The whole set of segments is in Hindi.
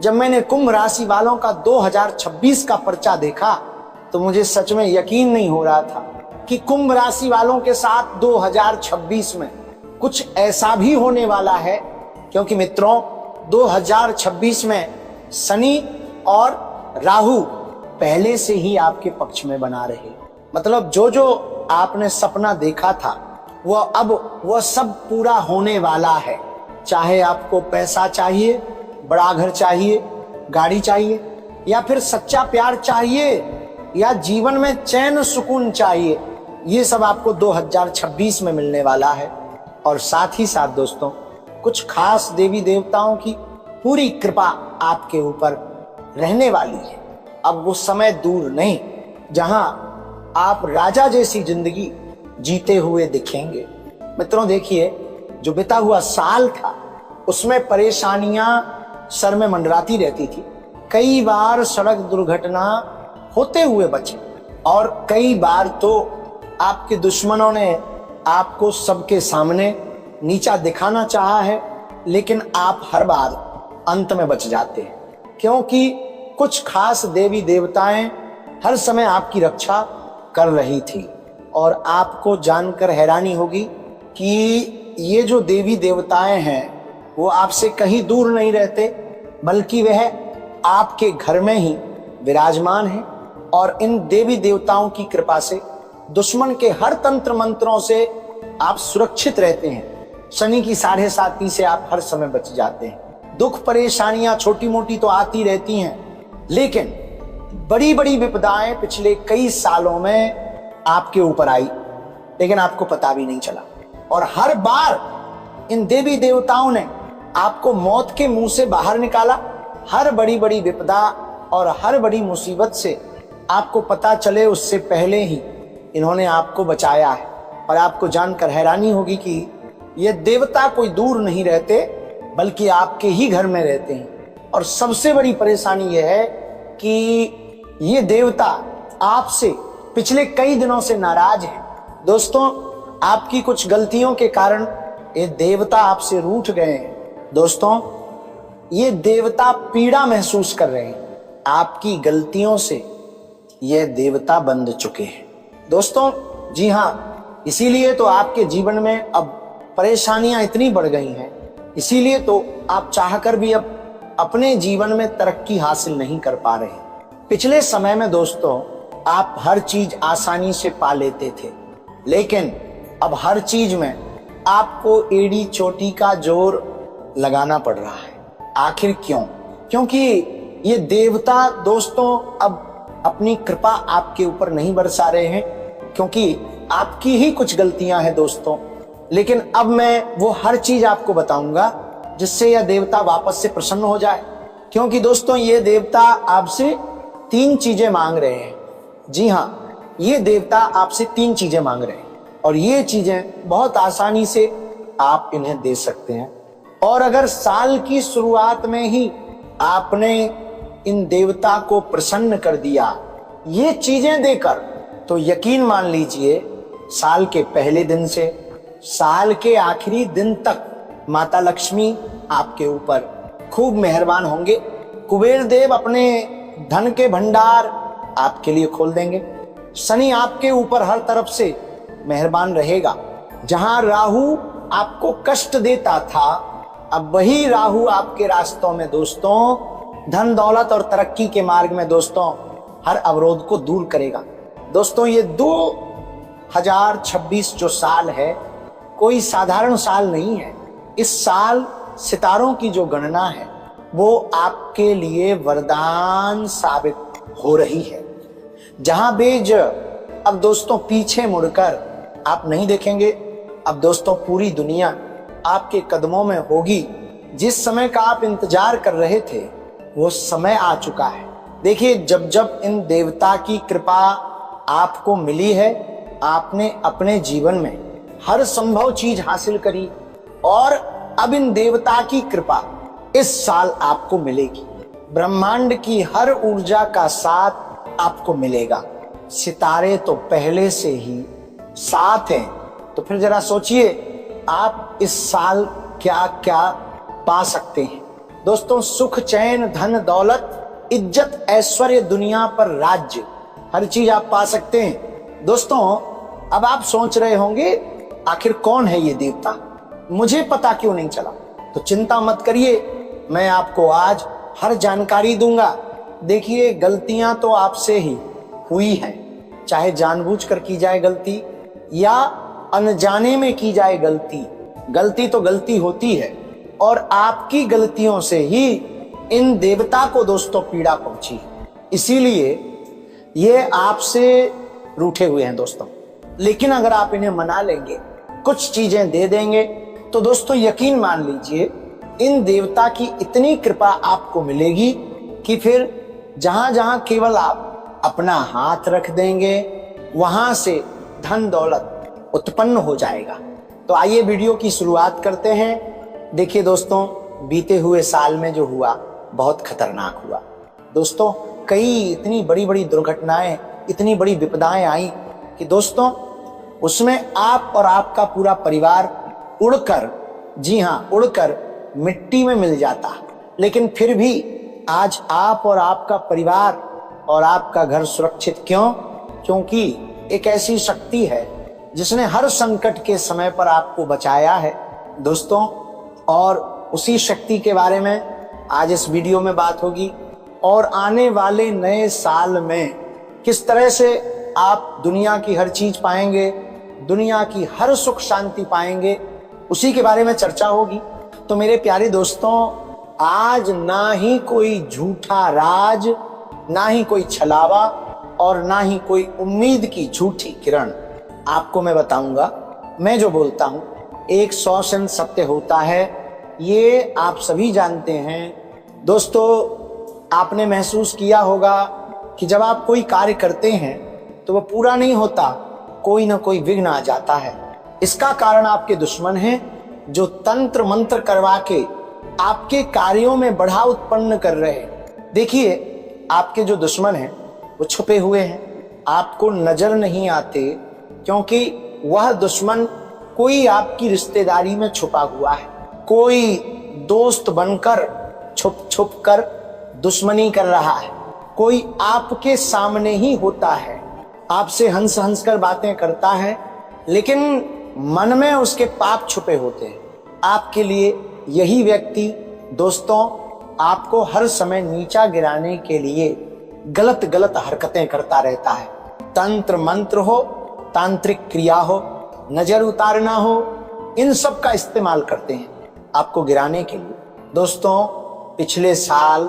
जब मैंने कुंभ राशि वालों का 2026 का पर्चा देखा तो मुझे सच में यकीन नहीं हो रहा था कि कुंभ राशि वालों के साथ 2026 में कुछ ऐसा भी होने वाला है। क्योंकि मित्रों 2026 में शनि और राहु पहले से ही आपके पक्ष में बना रहे। मतलब जो जो आपने सपना देखा था वह सब पूरा होने वाला है। चाहे आपको पैसा चाहिए, बड़ा घर चाहिए, गाड़ी चाहिए, या फिर सच्चा प्यार चाहिए, या जीवन में चैन सुकून चाहिए, ये सब आपको 2026 में मिलने वाला है। और साथ ही साथ दोस्तों कुछ खास देवी देवताओं की पूरी कृपा आपके ऊपर रहने वाली है। अब वो समय दूर नहीं जहां आप राजा जैसी जिंदगी जीते हुए दिखेंगे। मित्रों देखिए, जो बीता हुआ साल था उसमें परेशानियां सर में मंडराती रहती थी। कई बार सड़क दुर्घटना होते हुए बचे और कई बार तो आपके दुश्मनों ने आपको सबके सामने नीचा दिखाना चाहा है, लेकिन आप हर बार अंत में बच जाते हैं, क्योंकि कुछ खास देवी देवताएं हर समय आपकी रक्षा कर रही थी। और आपको जानकर हैरानी होगी कि ये जो देवी देवताएं हैं वो आपसे कहीं दूर नहीं रहते, बल्कि वह आपके घर में ही विराजमान है। और इन देवी देवताओं की कृपा से दुश्मन के हर तंत्र मंत्रों से आप सुरक्षित रहते हैं। शनि की 7.5 से आप हर समय बच जाते हैं। दुख परेशानियां छोटी मोटी तो आती रहती हैं, लेकिन बड़ी बड़ी विपदाएं पिछले कई सालों में आपके ऊपर आई, लेकिन आपको पता भी नहीं चला। और हर बार इन देवी देवताओं ने आपको मौत के मुंह से बाहर निकाला। हर बड़ी बड़ी विपदा और हर बड़ी मुसीबत से आपको पता चले उससे पहले ही इन्होंने आपको बचाया है। और आपको जानकर हैरानी होगी कि ये देवता कोई दूर नहीं रहते, बल्कि आपके ही घर में रहते हैं। और सबसे बड़ी परेशानी यह है कि ये देवता आपसे पिछले कई दिनों से नाराज है। दोस्तों आपकी कुछ गलतियों के कारण ये देवता आपसे रूठ गए हैं। दोस्तों ये देवता पीड़ा महसूस कर रहे हैं। आपकी गलतियों से ये देवता बंध चुके हैं। दोस्तों जी हाँ, इसीलिए तो आपके जीवन में अब परेशानियां इतनी बढ़ गई हैं। इसीलिए तो आप चाहकर भी अब अपने जीवन में तरक्की हासिल नहीं कर पा रहे। पिछले समय में दोस्तों आप हर चीज आसानी से पा लेते थे, लेकिन अब हर चीज में आपको एड़ी चोटी का जोर लगाना पड़ रहा है। आखिर क्यों? क्योंकि ये देवता दोस्तों अब अपनी कृपा आपके ऊपर नहीं बरसा रहे हैं, क्योंकि आपकी ही कुछ गलतियां हैं दोस्तों। लेकिन अब मैं वो हर चीज आपको बताऊंगा जिससे यह देवता वापस से प्रसन्न हो जाए। क्योंकि दोस्तों ये देवता आपसे 3 चीजें मांग रहे हैं। जी हाँ, ये देवता आपसे 3 चीजें मांग रहे हैं, और ये चीजें बहुत आसानी से आप इन्हें दे सकते हैं। और अगर साल की शुरुआत में ही आपने इन देवता को प्रसन्न कर दिया ये चीजें देकर, तो यकीन मान लीजिए साल के पहले दिन से साल के आखिरी दिन तक माता लक्ष्मी आपके ऊपर खूब मेहरबान होंगे। कुबेर देव अपने धन के भंडार आपके लिए खोल देंगे। शनि आपके ऊपर हर तरफ से मेहरबान रहेगा। जहां राहु आपको कष्ट देता था, अब वही राहु आपके रास्तों में दोस्तों धन दौलत और तरक्की के मार्ग में दोस्तों हर अवरोध को दूर करेगा। दोस्तों ये 2026 जो साल है कोई साधारण साल नहीं है। इस साल सितारों की जो गणना है वो आपके लिए वरदान साबित हो रही है। जहां बेज अब दोस्तों पीछे मुड़कर आप नहीं देखेंगे। अब दोस्तों पूरी दुनिया आपके कदमों में होगी। जिस समय का आप इंतजार कर रहे थे वो समय आ चुका है। देखिए जब जब इन देवता की कृपा आपको मिली है, आपने अपने जीवन में हर संभव चीज हासिल करी, और अब इन देवता की कृपा इस साल आपको मिलेगी। ब्रह्मांड की हर ऊर्जा का साथ आपको मिलेगा। सितारे तो पहले से ही साथ हैं। तो फिर जरा सोचिए आप इस साल क्या क्या पा सकते हैं। दोस्तों सुख चैन धन दौलत इज्जत ऐश्वर्य दुनिया पर राज्य हर चीज आप पा सकते हैं। दोस्तों अब आप सोच रहे होंगे आखिर कौन है ये देवता, मुझे पता क्यों नहीं चला। तो चिंता मत करिए, मैं आपको आज हर जानकारी दूंगा। देखिए गलतियां तो आपसे ही हुई हैं, चाहे जानबूझकर की जाए गलती या अनजाने में की जाए गलती, गलती तो गलती होती है और आपकी गलतियों से ही इन देवता को दोस्तों पीड़ा पहुंची। इसीलिए ये आपसे रूठे हुए हैं दोस्तों। लेकिन अगर आप इन्हें मना लेंगे, कुछ चीजें दे देंगे, तो दोस्तों यकीन मान लीजिए इन देवता की इतनी कृपा आपको मिलेगी कि फिर जहां जहां केवल आप अपना हाथ रख देंगे वहां से धन दौलत उत्पन्न हो जाएगा। तो आइए वीडियो की शुरुआत करते हैं। देखिए दोस्तों बीते हुए साल में जो हुआ बहुत खतरनाक हुआ। दोस्तों कई इतनी बड़ी बड़ी दुर्घटनाएं, इतनी बड़ी विपदाएं आई कि दोस्तों उसमें आप और आपका पूरा परिवार उड़कर, जी हाँ उड़कर मिट्टी में मिल जाता। लेकिन फिर भी आज आप और आपका परिवार और आपका घर सुरक्षित क्यों? क्योंकि एक ऐसी शक्ति है जिसने हर संकट के समय पर आपको बचाया है दोस्तों। और उसी शक्ति के बारे में आज इस वीडियो में बात होगी और आने वाले नए साल में किस तरह से आप दुनिया की हर चीज पाएंगे, दुनिया की हर सुख शांति पाएंगे, उसी के बारे में चर्चा होगी। तो मेरे प्यारे दोस्तों आज ना ही कोई झूठा राज, ना ही कोई छलावा और ना ही कोई उम्मीद की झूठी किरण आपको मैं बताऊंगा। मैं जो बोलता हूं 100% सत्य होता है, ये आप सभी जानते हैं। दोस्तों आपने महसूस किया होगा कि जब आप कोई कार्य करते हैं तो वह पूरा नहीं होता, कोई ना कोई विघ्न आ जाता है। इसका कारण आपके दुश्मन हैं जो तंत्र मंत्र करवा के आपके कार्यों में बढ़ा उत्पन्न कर रहे हैं। देखिए आपके जो दुश्मन हैं वो छुपे हुए हैं, आपको नजर नहीं आते, क्योंकि वह दुश्मन कोई आपकी रिश्तेदारी में छुपा हुआ है, कोई दोस्त बनकर छुप छुप कर दुश्मनी कर रहा है, कोई आपके सामने ही होता है, आपसे हंस हंस कर बातें करता है, लेकिन मन में उसके पाप छुपे होते हैं। आपके लिए यही व्यक्ति दोस्तों आपको हर समय नीचा गिराने के लिए गलत गलत हरकतें करता रहता है। तंत्र मंत्र हो, तांत्रिक क्रिया हो, नजर उतारना हो, इन सब का इस्तेमाल करते हैं आपको गिराने के लिए। दोस्तों पिछले साल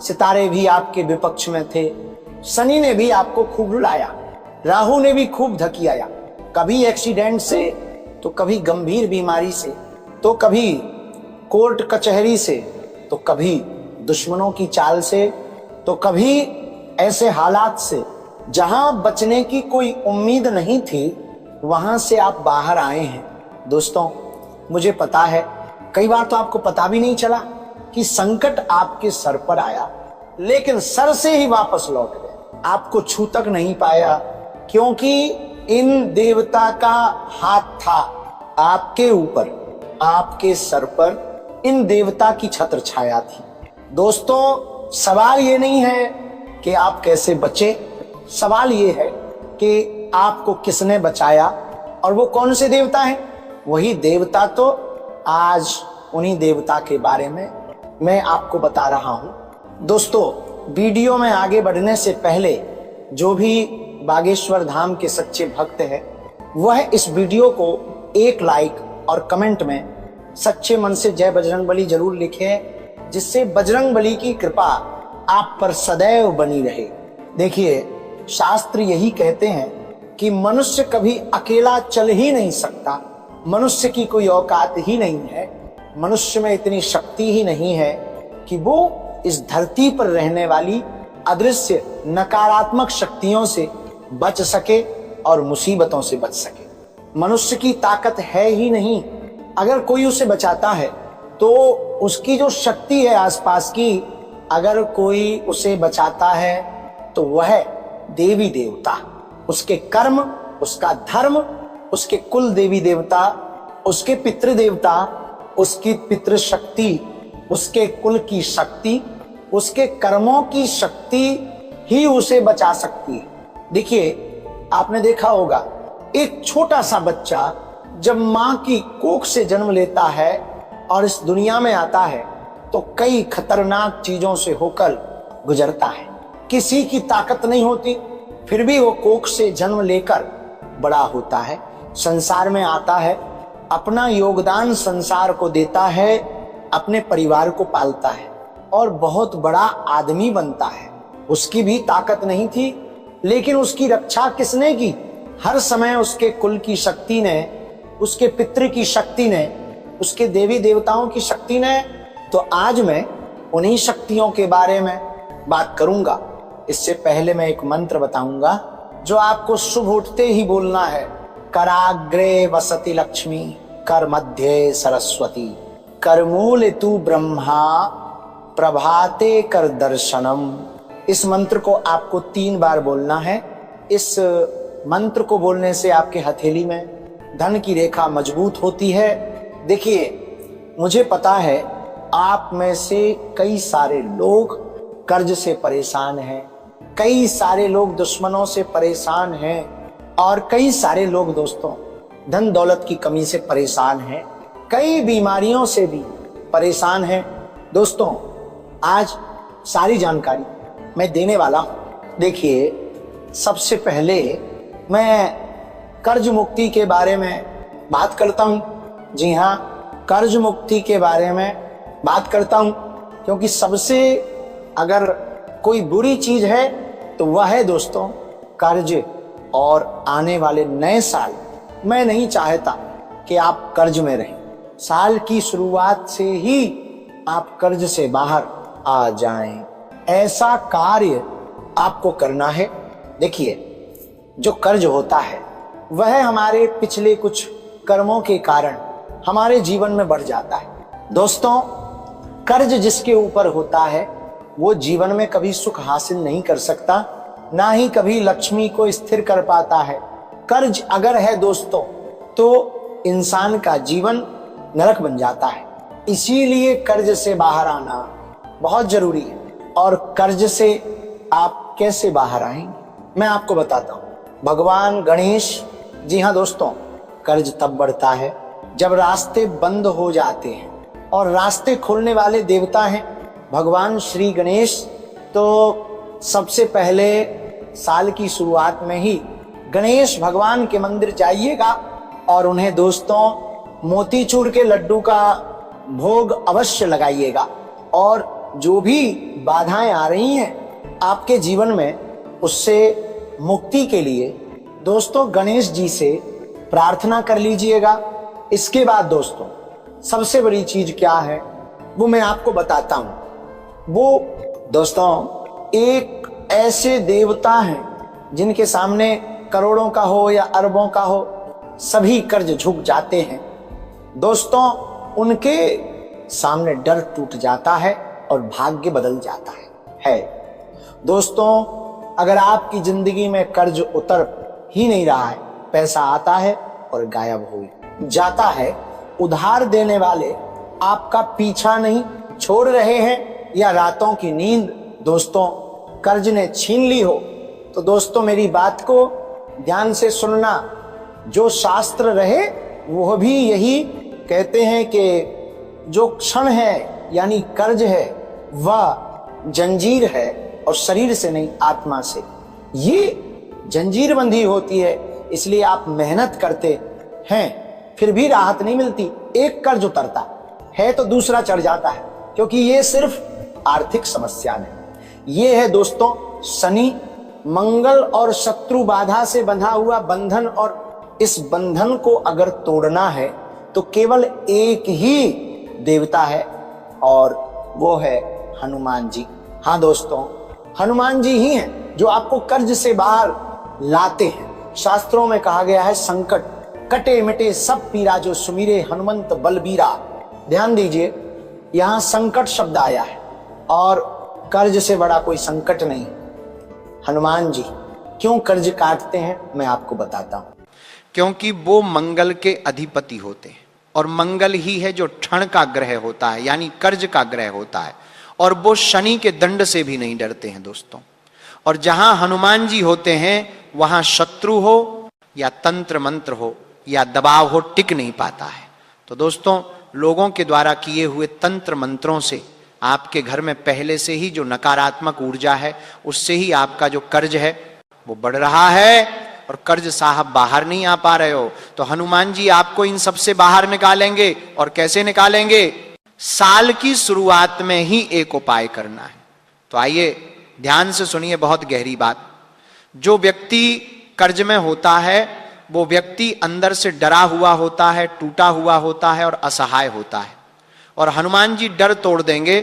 सितारे भी आपके विपक्ष में थे, शनि ने भी आपको खूब रुलाया, राहु ने भी खूब धकियाया, कभी एक्सीडेंट से तो कभी गंभीर बीमारी से, तो कभी कोर्ट कचहरी से, तो कभी दुश्मनों की चाल से, तो कभी ऐसे हालात से जहां बचने की कोई उम्मीद नहीं थी, वहां से आप बाहर आए हैं। दोस्तों मुझे पता है कई बार तो आपको पता भी नहीं चला कि संकट आपके सर पर आया, लेकिन सर से ही वापस लौट गए, आपको छू तक नहीं पाया, क्योंकि इन देवता का हाथ था आपके ऊपर, आपके सर पर इन देवता की छत्र छाया थी। दोस्तों सवाल ये नहीं है कि आप कैसे बचे, सवाल ये है कि आपको किसने बचाया और वो कौन से देवता हैं। वही देवता तो आज उन्हीं देवता के बारे में मैं आपको बता रहा हूं। दोस्तों वीडियो में आगे बढ़ने से पहले जो भी बागेश्वर धाम के सच्चे भक्त हैं वह इस वीडियो को एक लाइक और कमेंट में सच्चे मन से जय बजरंगबली जरूर लिखें, जिससे बजरंगबली की कृपा आप पर सदैव बनी रहे। देखिए शास्त्र यही कहते हैं कि मनुष्य कभी अकेला चल ही नहीं सकता, मनुष्य की कोई औकात ही नहीं है, मनुष्य में इतनी शक्ति ही नहीं है कि वो इस धरती पर रहने वाली अदृश्य नकारात्मक शक्तियों से बच सके और मुसीबतों से बच सके। मनुष्य की ताकत है ही नहीं, अगर कोई उसे बचाता है तो उसकी जो शक्ति है आसपास की, अगर कोई उसे बचाता है तो वह देवी देवता, उसके कर्म, उसका धर्म, उसके कुल देवी देवता, उसके पितृ देवता, उसकी पितृ शक्ति, उसके कुल की शक्ति, उसके कर्मों की शक्ति ही उसे बचा सकती है। देखिए, आपने देखा होगा, एक छोटा सा बच्चा जब मां की कोख से जन्म लेता है और इस दुनिया में आता है तो कई खतरनाक चीजों से होकर गुजरता है। किसी की ताकत नहीं होती, फिर भी वो कोख से जन्म लेकर बड़ा होता है, संसार में आता है, अपना योगदान संसार को देता है, अपने परिवार को पालता है और बहुत बड़ा आदमी बनता है। उसकी भी ताकत नहीं थी, लेकिन उसकी रक्षा किसने की? हर समय उसके कुल की शक्ति ने, उसके पितृ की शक्ति ने, उसके देवी देवताओं की शक्ति ने। तो आज मैं उन्हीं शक्तियों के बारे में बात करूंगा। इससे पहले मैं एक मंत्र बताऊंगा जो आपको शुभ उठते ही बोलना है। कराग्रे वसति लक्ष्मी, कर मध्य सरस्वती, कर मूल तू ब्रह्मा, प्रभाते कर दर्शनम। इस मंत्र को आपको 3 बार बोलना है। इस मंत्र को बोलने से आपके हथेली में धन की रेखा मजबूत होती है। देखिए, मुझे पता है आप में से कई सारे लोग कर्ज से परेशान हैं, कई सारे लोग दुश्मनों से परेशान हैं और कई सारे लोग दोस्तों धन दौलत की कमी से परेशान हैं, कई बीमारियों से भी परेशान हैं। दोस्तों, आज सारी जानकारी मैं देने वाला हूं। देखिए, सबसे पहले मैं कर्ज मुक्ति के बारे में बात करता हूं। जी हां, कर्ज मुक्ति के बारे में बात करता हूं, क्योंकि सबसे अगर कोई बुरी चीज है तो वह है दोस्तों कर्ज। और आने वाले नए साल मैं नहीं चाहता कि आप कर्ज में रहें। साल की शुरुआत से ही आप कर्ज से बाहर आ जाएं। ऐसा कार्य आपको करना है। देखिए, जो कर्ज होता है वह हमारे पिछले कुछ कर्मों के कारण हमारे जीवन में बढ़ जाता है। दोस्तों, कर्ज जिसके ऊपर होता है वो जीवन में कभी सुख हासिल नहीं कर सकता, ना ही कभी लक्ष्मी को स्थिर कर पाता है। कर्ज अगर है दोस्तों तो इंसान का जीवन नरक बन जाता है। इसीलिए कर्ज से बाहर आना बहुत जरूरी है। और कर्ज से आप कैसे बाहर आएंगे मैं आपको बताता हूं। भगवान गणेश, जी हाँ दोस्तों, कर्ज तब बढ़ता है जब रास्ते बंद हो जाते हैं, और रास्ते खोलने वाले देवता हैं भगवान श्री गणेश। तो सबसे पहले साल की शुरुआत में ही गणेश भगवान के मंदिर जाइएगा और उन्हें दोस्तों मोतीचूर के लड्डू का भोग अवश्य लगाइएगा। और जो भी बाधाएं आ रही हैं आपके जीवन में, उससे मुक्ति के लिए दोस्तों गणेश जी से प्रार्थना कर लीजिएगा। इसके बाद दोस्तों सबसे बड़ी चीज क्या है वो मैं आपको बताता हूं। वो दोस्तों एक ऐसे देवता हैं जिनके सामने करोड़ों का हो या अरबों का हो, सभी कर्ज झुक जाते हैं। दोस्तों, उनके सामने डर टूट जाता है और भाग्य बदल जाता है। दोस्तों, अगर आपकी जिंदगी में कर्ज उतर ही नहीं रहा है, पैसा आता है और गायब हो जाता है, उधार देने वाले आपका पीछा नहीं छोड़ रहे हैं, या रातों की नींद दोस्तों कर्ज ने छीन ली हो, तो दोस्तों मेरी बात को ध्यान से सुनना। जो शास्त्र रहे वो भी यही कहते हैं कि जो क्षण है यानी कर्ज है वह जंजीर है, और शरीर से नहीं आत्मा से ये जंजीर बंधी होती है। इसलिए आप मेहनत करते हैं फिर भी राहत नहीं मिलती। एक कर्ज उतरता है तो दूसरा चढ़ जाता है, क्योंकि ये सिर्फ आर्थिक समस्या नहीं, ये है दोस्तों शनि, मंगल और शत्रु बाधा से बंधा हुआ बंधन। और इस बंधन को अगर तोड़ना है तो केवल एक ही देवता है और वो है हनुमान जी। हाँ दोस्तों, हनुमान जी ही हैं जो आपको कर्ज से बाहर लाते हैं। शास्त्रों में कहा गया है, संकट कटे मिटे सब पीरा, जो सुमिरे हनुमंत बलबीरा। ध्यान दीजिए, यहां संकट शब्द आया है और कर्ज से बड़ा कोई संकट नहीं। हनुमान जी क्यों कर्ज काटते हैं मैं आपको बताता हूं। क्योंकि वो मंगल के अधिपति होते हैं। और मंगल ही है जो क्षण का ग्रह होता है, यानी कर्ज का ग्रह होता है, और वो शनि के दंड से भी नहीं डरते हैं दोस्तों। और जहां हनुमान जी होते हैं वहां शत्रु हो या तंत्र मंत्र हो या दबाव हो, टिक नहीं पाता है। तो दोस्तों, लोगों के द्वारा किए हुए तंत्र मंत्रों से आपके घर में पहले से ही जो नकारात्मक ऊर्जा है, उससे ही आपका जो कर्ज है वो बढ़ रहा है, और कर्ज साहब बाहर नहीं आ पा रहे हो। तो हनुमान जी आपको इन सब से बाहर निकालेंगे। और कैसे निकालेंगे? साल की शुरुआत में ही एक उपाय करना है। तो आइए ध्यान से सुनिए, बहुत गहरी बात। जो व्यक्ति कर्ज में होता है वो व्यक्ति अंदर से डरा हुआ होता है, टूटा हुआ होता है और असहाय होता है। और हनुमान जी डर तोड़ देंगे,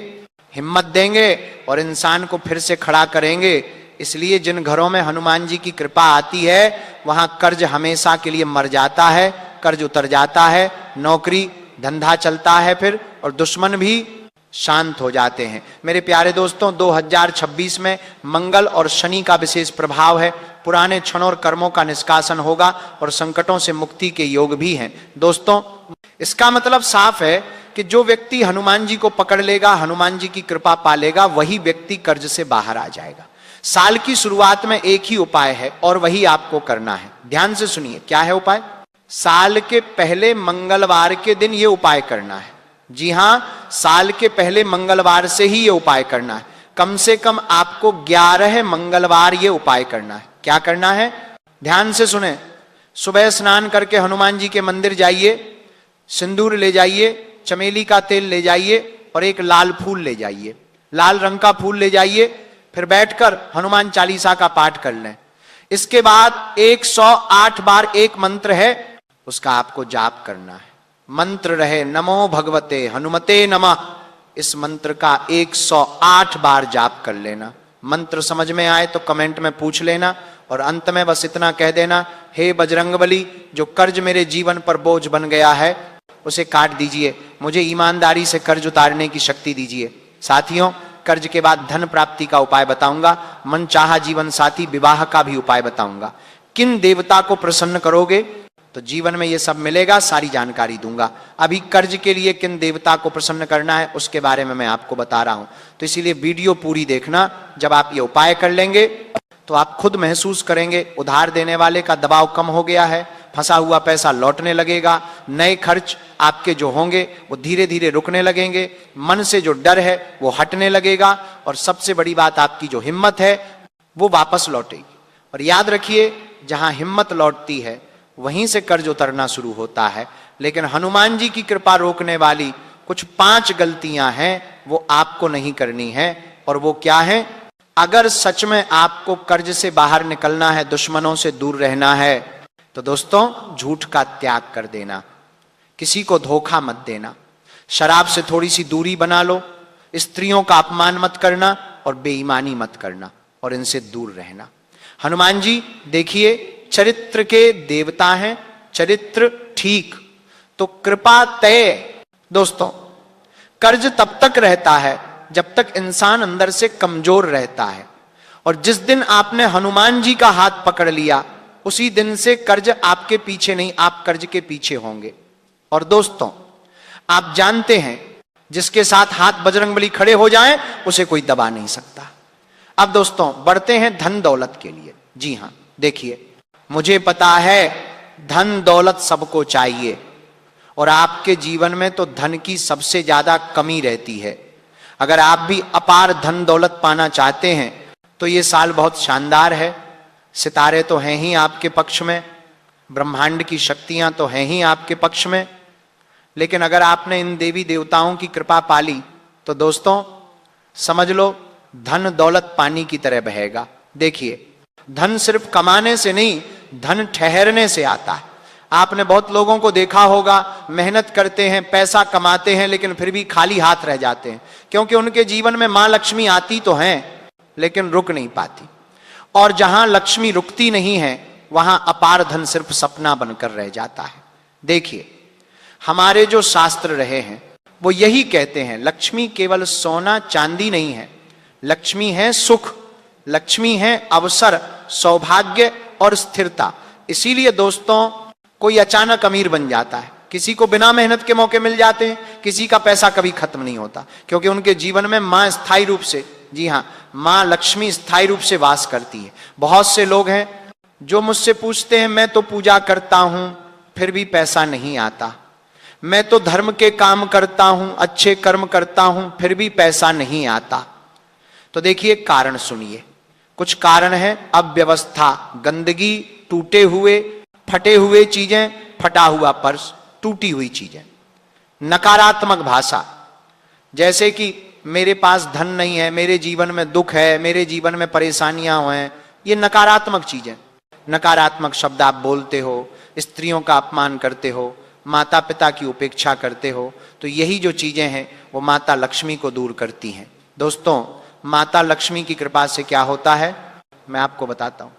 हिम्मत देंगे और इंसान को फिर से खड़ा करेंगे। इसलिए जिन घरों में हनुमान जी की कृपा आती है वहां कर्ज हमेशा के लिए मर जाता है, कर्ज उतर जाता है, नौकरी धंधा चलता है फिर, और दुश्मन भी शांत हो जाते हैं। मेरे प्यारे दोस्तों, 2026 में मंगल और शनि का विशेष प्रभाव है। पुराने क्षणों और कर्मों का निष्कासन होगा और संकटों से मुक्ति के योग भी हैं। दोस्तों, इसका मतलब साफ है कि जो व्यक्ति हनुमान जी को पकड़ लेगा, हनुमान जी की कृपा पालेगा, वही व्यक्ति कर्ज से बाहर आ जाएगा। साल की शुरुआत में एक ही उपाय है और वही आपको करना है। ध्यान से सुनिए, क्या है उपाय? साल के पहले मंगलवार के दिन ये उपाय करना है। जी हां, साल के पहले मंगलवार से ही ये उपाय करना है। कम से कम आपको 11 मंगलवार ये उपाय करना है। क्या करना है? ध्यान से सुने। सुबह स्नान करके हनुमान जी के मंदिर जाइए, सिंदूर ले जाइए, चमेली का तेल ले जाइए और एक लाल फूल ले जाइए, लाल रंग का फूल ले जाइए। फिर बैठकर हनुमान चालीसा का पाठ कर लें। इसके बाद 108 बार एक मंत्र है, उसका आपको जाप करना है। मंत्र रहे नमो भगवते हनुमते नमः। इस मंत्र का 108 बार जाप कर लेना। मंत्र समझ में आए तो कमेंट में पूछ लेना और अंत में बस इतना कह देना, हे बजरंगबली, जो कर्ज मेरे जीवन पर बोझ बन गया है उसे काट दीजिए, मुझे ईमानदारी से कर्ज उतारने की शक्ति दीजिए। साथियों, कर्ज के बाद धन प्राप्ति का उपाय बताऊंगा, मनचाहा जीवन साथी विवाह का भी उपाय बताऊंगा। किन देवता को प्रसन्न करोगे तो जीवन में ये सब मिलेगा, सारी जानकारी दूंगा। अभी कर्ज के लिए किन देवता को प्रसन्न करना है उसके बारे में मैं आपको बता रहा हूं, तो इसीलिए वीडियो पूरी देखना। जब आप ये उपाय कर लेंगे तो आप खुद महसूस करेंगे उधार देने वाले का दबाव कम हो गया है, फंसा हुआ पैसा लौटने लगेगा, नए खर्च आपके जो होंगे वो धीरे धीरे रुकने लगेंगे, मन से जो डर है वो हटने लगेगा, और सबसे बड़ी बात, आपकी जो हिम्मत है वो वापस लौटेगी। और याद रखिए, जहां हिम्मत लौटती है वहीं से कर्ज उतरना शुरू होता है। लेकिन हनुमान जी की कृपा रोकने वाली कुछ 5 गलतियां हैं, वो आपको नहीं करनी है। और वो क्या है? अगर सच में आपको कर्ज से बाहर निकलना है, दुश्मनों से दूर रहना है, तो दोस्तों झूठ का त्याग कर देना, किसी को धोखा मत देना, शराब से थोड़ी सी दूरी बना लो, स्त्रियों का अपमान मत करना और बेईमानी मत करना, और इनसे दूर रहना। हनुमान जी देखिए चरित्र के देवता हैं, चरित्र ठीक तो कृपा तय। दोस्तों, कर्ज तब तक रहता है जब तक इंसान अंदर से कमजोर रहता है, और जिस दिन आपने हनुमान जी का हाथ पकड़ लिया उसी दिन से कर्ज आपके पीछे नहीं, आप कर्ज के पीछे होंगे। और दोस्तों, आप जानते हैं जिसके साथ हाथ बजरंगबली खड़े हो जाएं उसे कोई दबा नहीं सकता। अब दोस्तों बढ़ते हैं धन दौलत के लिए। जी हां, देखिए, मुझे पता है धन दौलत सबको चाहिए, और आपके जीवन में तो धन की सबसे ज्यादा कमी रहती है। अगर आप भी अपार धन दौलत पाना चाहते हैं तो ये साल बहुत शानदार है। सितारे तो हैं ही आपके पक्ष में, ब्रह्मांड की शक्तियां तो हैं ही आपके पक्ष में। लेकिन अगर आपने इन देवी देवताओं की कृपा पाली तो दोस्तों समझ लो धन दौलत पानी की तरह बहेगा। देखिए, धन सिर्फ कमाने से नहीं, धन ठहरने से आता है। आपने बहुत लोगों को देखा होगा, मेहनत करते हैं, पैसा कमाते हैं, लेकिन फिर भी खाली हाथ रह जाते हैं, क्योंकि उनके जीवन में मां लक्ष्मी आती तो हैं लेकिन रुक नहीं पाती। और जहां लक्ष्मी रुकती नहीं है वहां अपार धन सिर्फ सपना बनकर रह जाता है। देखिए, हमारे जो शास्त्र रहे हैं वो यही कहते हैं, लक्ष्मी केवल सोना चांदी नहीं है, लक्ष्मी है सुख, लक्ष्मी है अवसर, सौभाग्य और स्थिरता। इसीलिए दोस्तों कोई अचानक अमीर बन जाता है, किसी को बिना मेहनत के मौके मिल जाते हैं, किसी का पैसा कभी खत्म नहीं होता, क्योंकि उनके जीवन में मां स्थायी रूप से, जी हां, मां लक्ष्मी स्थायी रूप से वास करती है। बहुत से लोग हैं जो मुझसे पूछते हैं, मैं तो पूजा करता हूं फिर भी पैसा नहीं आता, मैं तो धर्म के काम करता हूं, अच्छे कर्म करता हूं, फिर भी पैसा नहीं आता। तो देखिए कारण सुनिए। कुछ कारण है अव्यवस्था, गंदगी, टूटे हुए फटे हुए चीजें, फटा हुआ पर्स, टूटी हुई चीजें, नकारात्मक भाषा, जैसे कि मेरे पास धन नहीं है, मेरे जीवन में दुख है, मेरे जीवन में परेशानियां हैं, ये नकारात्मक चीजें। नकारात्मक शब्द आप बोलते हो, स्त्रियों का अपमान करते हो, माता पिता की उपेक्षा करते हो, तो यही जो चीजें हैं वो माता लक्ष्मी को दूर करती हैं। दोस्तों, माता लक्ष्मी की कृपा से क्या होता है मैं आपको बताता हूं।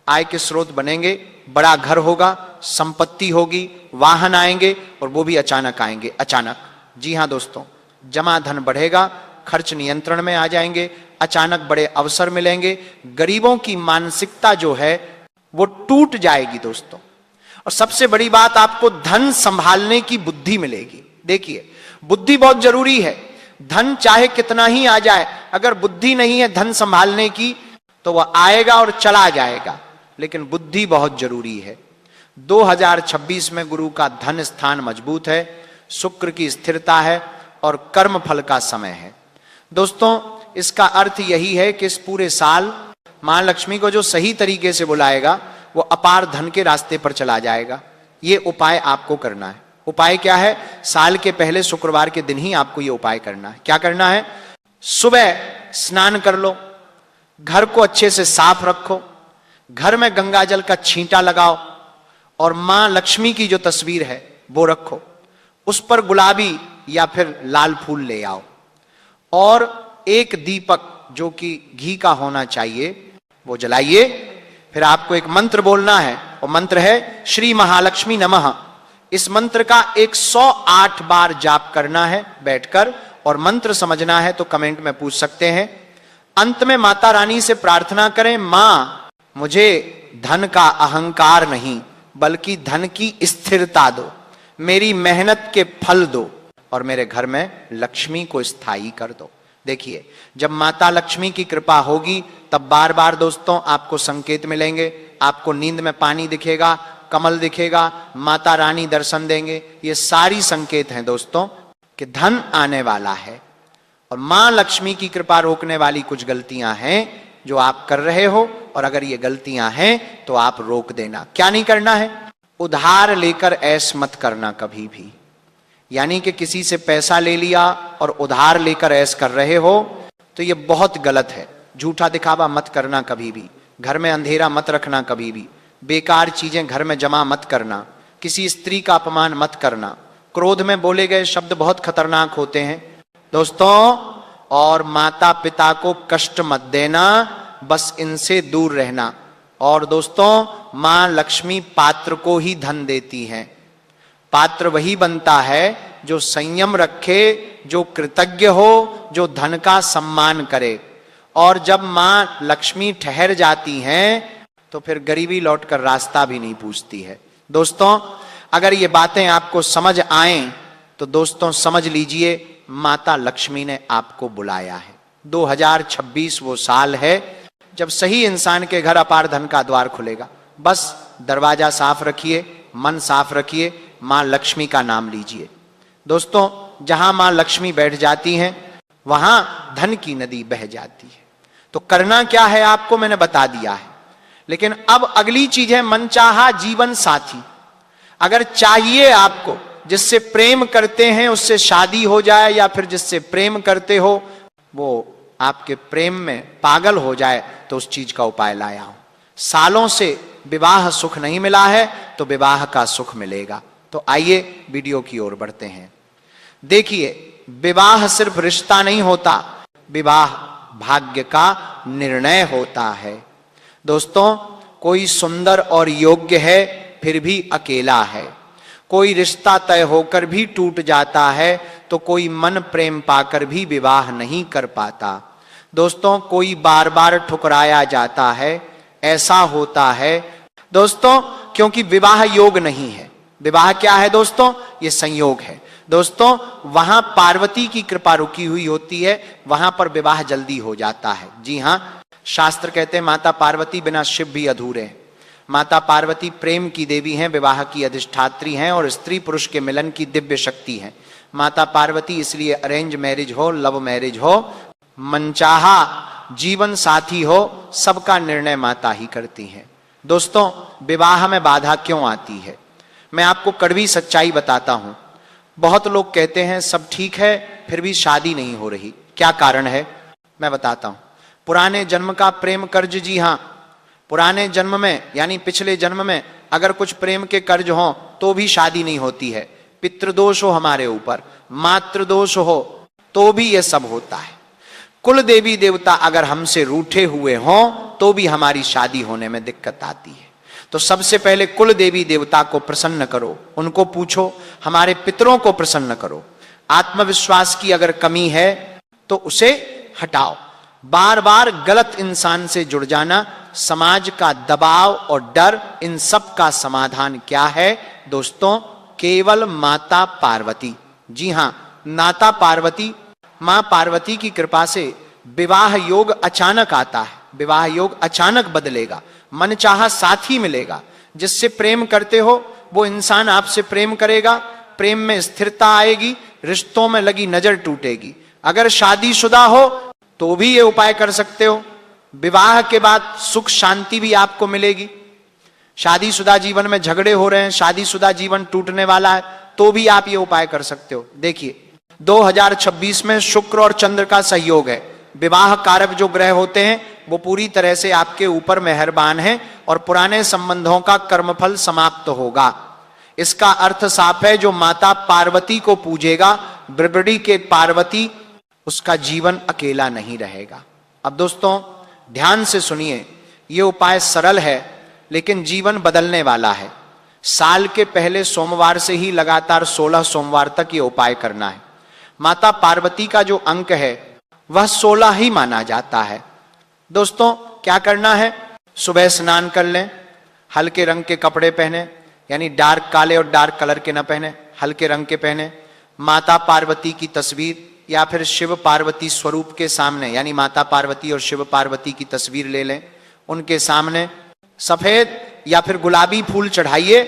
आय के स्रोत बनेंगे, बड़ा घर होगा, संपत्ति होगी, वाहन आएंगे, और वो भी अचानक आएंगे, अचानक। जी हां दोस्तों, जमा धन बढ़ेगा, खर्च नियंत्रण में आ जाएंगे, अचानक बड़े अवसर मिलेंगे, गरीबों की मानसिकता जो है वो टूट जाएगी दोस्तों। और सबसे बड़ी बात, आपको धन संभालने की बुद्धि मिलेगी। देखिए, बुद्धि बहुत जरूरी है। धन चाहे कितना ही आ जाए, अगर बुद्धि नहीं है धन संभालने की तो वह आएगा और चला जाएगा, लेकिन बुद्धि बहुत जरूरी है। 2026 में गुरु का धन स्थान मजबूत है, शुक्र की स्थिरता है और कर्म फल का समय है। दोस्तों, इसका अर्थ यही है कि इस पूरे साल मां लक्ष्मी को जो सही तरीके से बुलाएगा वो अपार धन के रास्ते पर चला जाएगा। ये उपाय आपको करना है। उपाय क्या है? साल के पहले शुक्रवार के दिन ही आपको ये उपाय करना है। क्या करना है? सुबह स्नान कर लो, घर को अच्छे से साफ रखो, घर में गंगा जल का छींटा लगाओ और मां लक्ष्मी की जो तस्वीर है वो रखो, उस पर गुलाबी या फिर लाल फूल ले आओ और एक दीपक जो कि घी का होना चाहिए वो जलाइए। फिर आपको एक मंत्र बोलना है और मंत्र है श्री महालक्ष्मी नमः। इस मंत्र का 108 बार जाप करना है बैठकर, और मंत्र समझना है तो कमेंट में पूछ सकते हैं। अंत में माता रानी से प्रार्थना करें, मां मुझे धन का अहंकार नहीं बल्कि धन की स्थिरता दो, मेरी मेहनत के फल दो और मेरे घर में लक्ष्मी को स्थायी कर दो। देखिए, जब माता लक्ष्मी की कृपा होगी तब बार बार दोस्तों आपको संकेत मिलेंगे। आपको नींद में पानी दिखेगा, कमल दिखेगा, माता रानी दर्शन देंगे। ये सारी संकेत हैं दोस्तों कि धन आने वाला है। और मां लक्ष्मी की कृपा रोकने वाली कुछ गलतियां हैं जो आप कर रहे हो, और अगर ये गलतियां हैं तो आप रोक देना। क्या नहीं करना है? उधार लेकर ऐश मत करना कभी भी। यानी कि किसी से पैसा ले लिया और उधार लेकर ऐश कर रहे हो तो ये बहुत गलत है। झूठा दिखावा मत करना कभी भी, घर में अंधेरा मत रखना कभी भी, बेकार चीजें घर में जमा मत करना, किसी स्त्री का अपमान मत करना, क्रोध में बोले गए शब्द बहुत खतरनाक होते हैं दोस्तों, और माता पिता को कष्ट मत देना, बस इनसे दूर रहना। और दोस्तों, मां लक्ष्मी पात्र को ही धन देती है। पात्र वही बनता है जो संयम रखे, जो कृतज्ञ हो, जो धन का सम्मान करे। और जब मां लक्ष्मी ठहर जाती हैं तो फिर गरीबी लौटकर रास्ता भी नहीं पूछती है। दोस्तों, अगर ये बातें आपको समझ आएं तो दोस्तों समझ लीजिए माता लक्ष्मी ने आपको बुलाया है। 2026 वो साल है जब सही इंसान के घर अपार धन का द्वार खुलेगा। बस दरवाजा साफ रखिए, मन साफ रखिए, मां लक्ष्मी का नाम लीजिए। दोस्तों, जहां मां लक्ष्मी बैठ जाती हैं वहां धन की नदी बह जाती है। तो करना क्या है आपको मैंने बता दिया है, लेकिन अब अगली चीज है मनचाहा जीवन साथी। अगर चाहिए आपको जिससे प्रेम करते हैं उससे शादी हो जाए, या फिर जिससे प्रेम करते हो वो आपके प्रेम में पागल हो जाए, तो उस चीज का उपाय लाया हूं। सालों से विवाह सुख नहीं मिला है तो विवाह का सुख मिलेगा। तो आइए वीडियो की ओर बढ़ते हैं। देखिए, विवाह सिर्फ रिश्ता नहीं होता, विवाह भाग्य का निर्णय होता है। दोस्तों, कोई सुंदर और योग्य है फिर भी अकेला है, कोई रिश्ता तय होकर भी टूट जाता है, तो कोई मन प्रेम पाकर भी विवाह नहीं कर पाता। दोस्तों, कोई बार बार ठुकराया जाता है, ऐसा होता है दोस्तों क्योंकि विवाह योग नहीं है। विवाह क्या है दोस्तों? ये संयोग है दोस्तों। वहां पार्वती की कृपा रुकी हुई होती है, वहां पर विवाह जल्दी हो जाता है। जी हां, शास्त्र कहते हैं माता पार्वती बिना शिव भी अधूरे हैं। माता पार्वती प्रेम की देवी हैं, विवाह की अधिष्ठात्री हैं और स्त्री पुरुष के मिलन की दिव्य शक्ति हैं। माता पार्वती इसलिए अरेंज मैरिज हो, लव मैरिज हो, मनचाहा जीवन साथी हो, सबका निर्णय माता ही करती हैं। दोस्तों, विवाह में बाधा क्यों आती है? मैं आपको कड़वी सच्चाई बताता हूं। बहुत लोग कहते हैं सब ठीक है फिर भी शादी नहीं हो रही, क्या कारण है? मैं बताता हूं। पुराने जन्म का प्रेम कर्ज। जी हां, पुराने जन्म में यानी पिछले जन्म में अगर कुछ प्रेम के कर्ज हो तो भी शादी नहीं होती है। पितृदोष हो हमारे ऊपर, मातृदोष हो तो भी यह सब होता है। कुल देवी देवता अगर हमसे रूठे हुए हों तो भी हमारी शादी होने में दिक्कत आती है। तो सबसे पहले कुल देवी देवता को प्रसन्न करो, उनको पूछो, हमारे पितरों को प्रसन्न करो। आत्मविश्वास की अगर कमी है तो उसे हटाओ। बार बार गलत इंसान से जुड़ जाना, समाज का दबाव और डर, इन सब का समाधान क्या है दोस्तों? केवल माता पार्वती। जी हां, माता पार्वती, मां पार्वती की कृपा से विवाह योग अचानक आता है। विवाह योग अचानक बदलेगा, मनचाहा साथी मिलेगा। जिससे प्रेम करते हो वो इंसान आपसे प्रेम करेगा, प्रेम में स्थिरता आएगी, रिश्तों में लगी नजर टूटेगी। अगर शादीशुदा हो तो भी ये उपाय कर सकते हो। विवाह के बाद सुख शांति भी आपको मिलेगी। शादीशुदा जीवन में झगड़े हो रहे हैं, शादीशुदा जीवन टूटने वाला है, तो भी आप ये उपाय कर सकते हो। देखिए 2026 में शुक्र और चंद्र का सहयोग है। विवाह कारक जो ग्रह होते हैं वो पूरी तरह से आपके ऊपर मेहरबान हैं और पुराने संबंधों का कर्मफल समाप्त होगा। इसका अर्थ साफ है, जो माता पार्वती को पूजेगा, ब्रबड़ी के पार्वती, उसका जीवन अकेला नहीं रहेगा। अब दोस्तों ध्यान से सुनिए, ये उपाय सरल है लेकिन जीवन बदलने वाला है। साल के पहले सोमवार से ही लगातार 16 सोमवार तक ये उपाय करना है। माता पार्वती का जो अंक है वह 16 ही माना जाता है। दोस्तों क्या करना है? सुबह स्नान कर लें, हल्के रंग के कपड़े पहने, यानी डार्क काले और डार्क कलर के न पहने, हल्के रंग के पहने। माता पार्वती की तस्वीर या फिर शिव पार्वती स्वरूप के सामने, यानी माता पार्वती और शिव पार्वती की तस्वीर ले लें, उनके सामने सफेद या फिर गुलाबी फूल चढ़ाइए,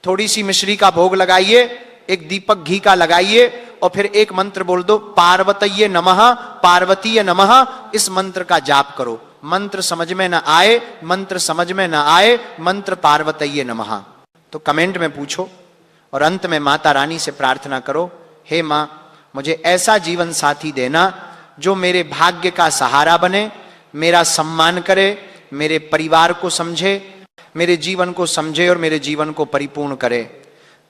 थोड़ी सी मिश्री का भोग लगाइए, एक दीपक घी का लगाइए और फिर एक मंत्र बोल दो, पार्वतीये नमः, पार्वतीये नमः। इस मंत्र का जाप करो। मंत्र समझ में न आए, मंत्र समझ में न आए, मंत्र पार्वतीये नमः तो कमेंट में पूछो और अंत में माता रानी से प्रार्थना करो, हे मां मुझे ऐसा जीवन साथी देना जो मेरे भाग्य का सहारा बने, मेरा सम्मान करे, मेरे परिवार को समझे, मेरे जीवन को समझे और मेरे जीवन को परिपूर्ण करे।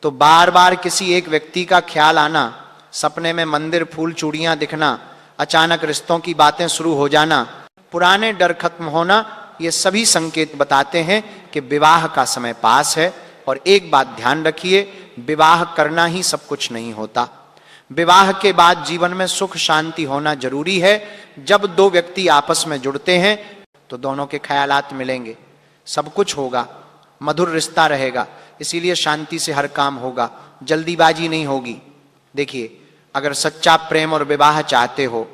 तो बार बार किसी एक व्यक्ति का ख्याल आना, सपने में मंदिर, फूल, चूड़ियां दिखना, अचानक रिश्तों की बातें शुरू हो जाना, पुराने डर खत्म होना, ये सभी संकेत बताते हैं कि विवाह का समय पास है। और एक बात ध्यान रखिए, विवाह करना ही सब कुछ नहीं होता। विवाह के बाद जीवन में सुख शांति होना जरूरी है। जब दो व्यक्ति आपस में जुड़ते हैं तो दोनों के ख्यालात मिलेंगे, सब कुछ होगा, मधुर रिश्ता रहेगा, इसीलिए शांति से हर काम होगा, जल्दीबाजी नहीं होगी। देखिए अगर सच्चा प्रेम और विवाह चाहते हो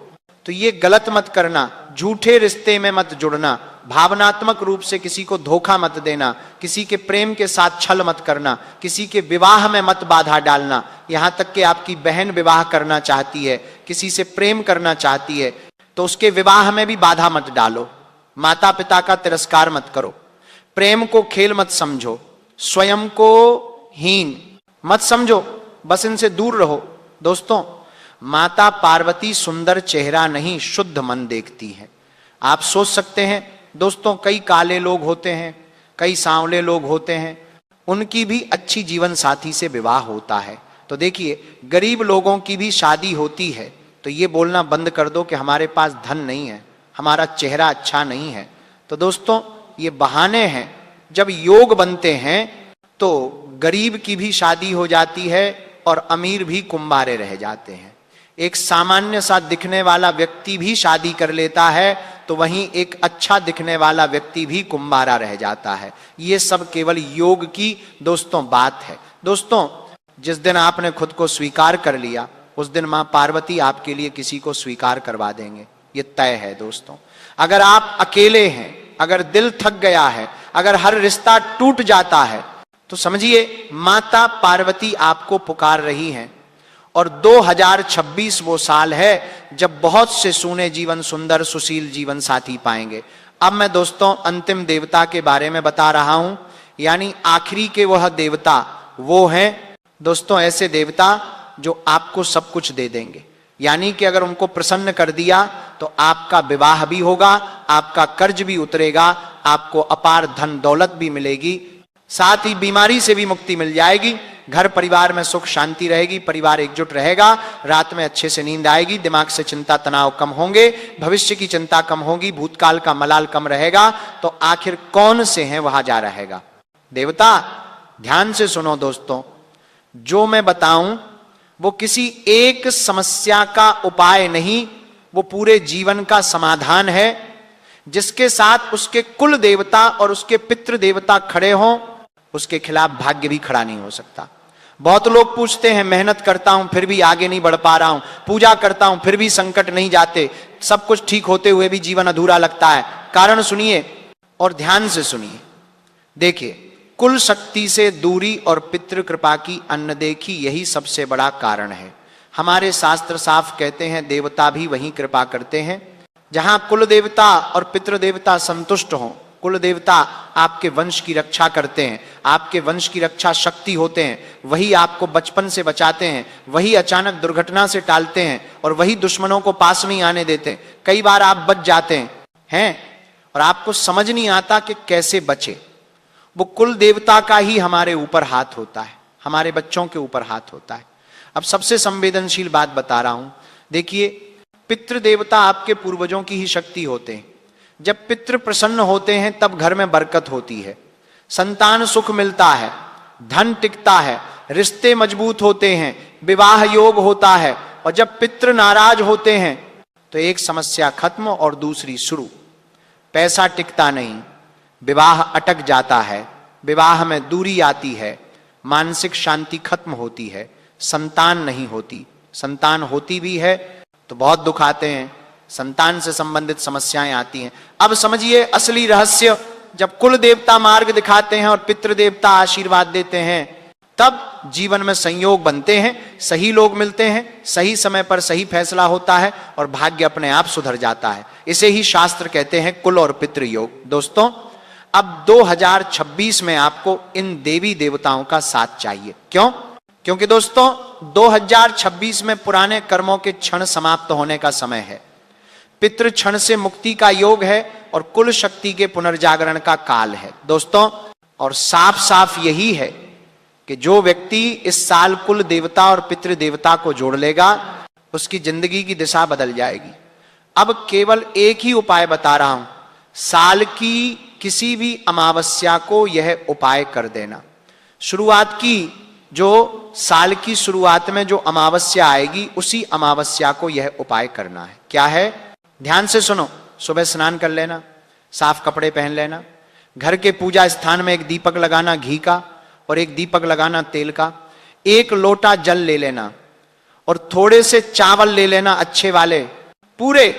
तो ये गलत मत करना, झूठे रिश्ते में मत जुड़ना, भावनात्मक रूप से किसी को धोखा मत देना, किसी के प्रेम के साथ छल मत करना, किसी के विवाह में मत बाधा डालना। यहां तक कि आपकी बहन विवाह करना चाहती है, किसी से प्रेम करना चाहती है तो उसके विवाह में भी बाधा मत डालो। माता पिता का तिरस्कार मत करो, प्रेम को खेल मत समझो, स्वयं को हीन मत समझो, बस इनसे दूर रहो। दोस्तों माता पार्वती सुंदर चेहरा नहीं, शुद्ध मन देखती है। आप सोच सकते हैं दोस्तों, कई काले लोग होते हैं, कई सांवले लोग होते हैं, उनकी भी अच्छी जीवन साथी से विवाह होता है। तो देखिए गरीब लोगों की भी शादी होती है। तो ये बोलना बंद कर दो कि हमारे पास धन नहीं है, हमारा चेहरा अच्छा नहीं है। तो दोस्तों ये बहाने हैं। जब योग बनते हैं तो गरीब की भी शादी हो जाती है और अमीर भी कुंवारे रह जाते हैं। एक सामान्य सा दिखने वाला व्यक्ति भी शादी कर लेता है तो वहीं एक अच्छा दिखने वाला व्यक्ति भी कुंवारा रह जाता है। ये सब केवल योग की दोस्तों बात है। दोस्तों, जिस दिन आपने खुद को स्वीकार कर लिया उस दिन मां पार्वती आपके लिए किसी को स्वीकार करवा देंगे, ये तय है दोस्तों। अगर आप अकेले हैं, अगर दिल थक गया है, अगर हर रिश्ता टूट जाता है, तो समझिए माता पार्वती आपको पुकार रही हैं। और 2026 वो साल है जब बहुत से सूने जीवन, सुंदर सुशील जीवन साथी पाएंगे। अब मैं दोस्तों अंतिम देवता के बारे में बता रहा हूं, यानी आखिरी के वह देवता वो हैं दोस्तों, ऐसे देवता जो आपको सब कुछ दे देंगे। यानी कि अगर उनको प्रसन्न कर दिया तो आपका विवाह भी होगा, आपका कर्ज भी उतरेगा, आपको अपार धन दौलत भी मिलेगी, साथ ही बीमारी से भी मुक्ति मिल जाएगी, घर परिवार में सुख शांति रहेगी, परिवार एकजुट रहेगा, रात में अच्छे से नींद आएगी, दिमाग से चिंता तनाव कम होंगे, भविष्य की चिंता कम होगी, भूतकाल का मलाल कम रहेगा। तो आखिर कौन से हैं वहां जा रहेगा देवता? ध्यान से सुनो दोस्तों, जो मैं बताऊं वो किसी एक समस्या का उपाय नहीं, वो पूरे जीवन का समाधान है, जिसके साथ उसके कुल देवता और उसके पितृ देवता खड़े हों, उसके खिलाफ भाग्य भी खड़ा नहीं हो सकता। बहुत लोग पूछते हैं, मेहनत करता हूं फिर भी आगे नहीं बढ़ पा रहा हूं, पूजा करता हूं फिर भी संकट नहीं जाते, सब कुछ ठीक होते हुए भी जीवन अधूरा लगता है। कारण सुनिए और ध्यान से सुनिए। देखिए, कुल शक्ति से दूरी और पितृ कृपा की अनदेखी, यही सबसे बड़ा कारण है। हमारे शास्त्र साफ कहते हैं देवता भी वही कृपा करते हैं जहां कुल देवता और पितृ देवता संतुष्ट हों। कुल देवता आपके वंश की रक्षा करते हैं, आपके वंश की रक्षा शक्ति होते हैं, वही आपको बचपन से बचाते हैं, वही अचानक दुर्घटना से टालते हैं और वही दुश्मनों को पास नहीं आने देते। कई बार आप बच जाते हैं और आपको समझ नहीं आता कि कैसे बचे। वो कुल देवता का ही हमारे ऊपर हाथ होता है, हमारे बच्चों के ऊपर हाथ होता है। अब सबसे संवेदनशील बात बता रहा हूं, देखिए, पितृ देवता आपके पूर्वजों की ही शक्ति होते हैं। जब पितृ प्रसन्न होते हैं तब घर में बरकत होती है, संतान सुख मिलता है, धन टिकता है, रिश्ते मजबूत होते हैं, विवाह योग होता है। और जब पितृ नाराज होते हैं तो एक समस्या खत्म और दूसरी शुरू। पैसा टिकता नहीं, विवाह अटक जाता है, विवाह में दूरी आती है, मानसिक शांति खत्म होती है, संतान नहीं होती, संतान होती भी है तो बहुत दुख आते हैं, संतान से संबंधित समस्याएं आती हैं। अब समझिए असली रहस्य, जब कुल देवता मार्ग दिखाते हैं और पितृ देवता आशीर्वाद देते हैं, तब जीवन में संयोग बनते हैं, सही लोग मिलते हैं, सही समय पर सही फैसला होता है और भाग्य अपने आप सुधर जाता है। इसे ही शास्त्र कहते हैं कुल और पितृ योग। दोस्तों, अब 2026 में आपको इन देवी देवताओं का साथ चाहिए। क्यों? क्योंकि दोस्तों 2026 में पुराने कर्मों के क्षण समाप्त होने का समय है, पितृ क्षण से मुक्ति का योग है और कुल शक्ति के पुनर्जागरण का काल है दोस्तों। और साफ साफ यही है कि जो व्यक्ति इस साल कुल देवता और पितृ देवता को जोड़ लेगा उसकी जिंदगी की दिशा बदल जाएगी। अब केवल एक ही उपाय बता रहा हूं, साल की किसी भी अमावस्या को यह उपाय कर देना। शुरुआत की जो साल की शुरुआत में जो अमावस्या आएगी उसी अमावस्या को यह उपाय करना है। क्या है? ध्यान से सुनो। सुबह स्नान कर लेना, साफ कपड़े पहन लेना, घर के पूजा स्थान में एक दीपक लगाना घी का और एक दीपक लगाना तेल का, एक लोटा जल ले लेना और थोड़े से चावल ले लेना अच्छे वाले पूरे,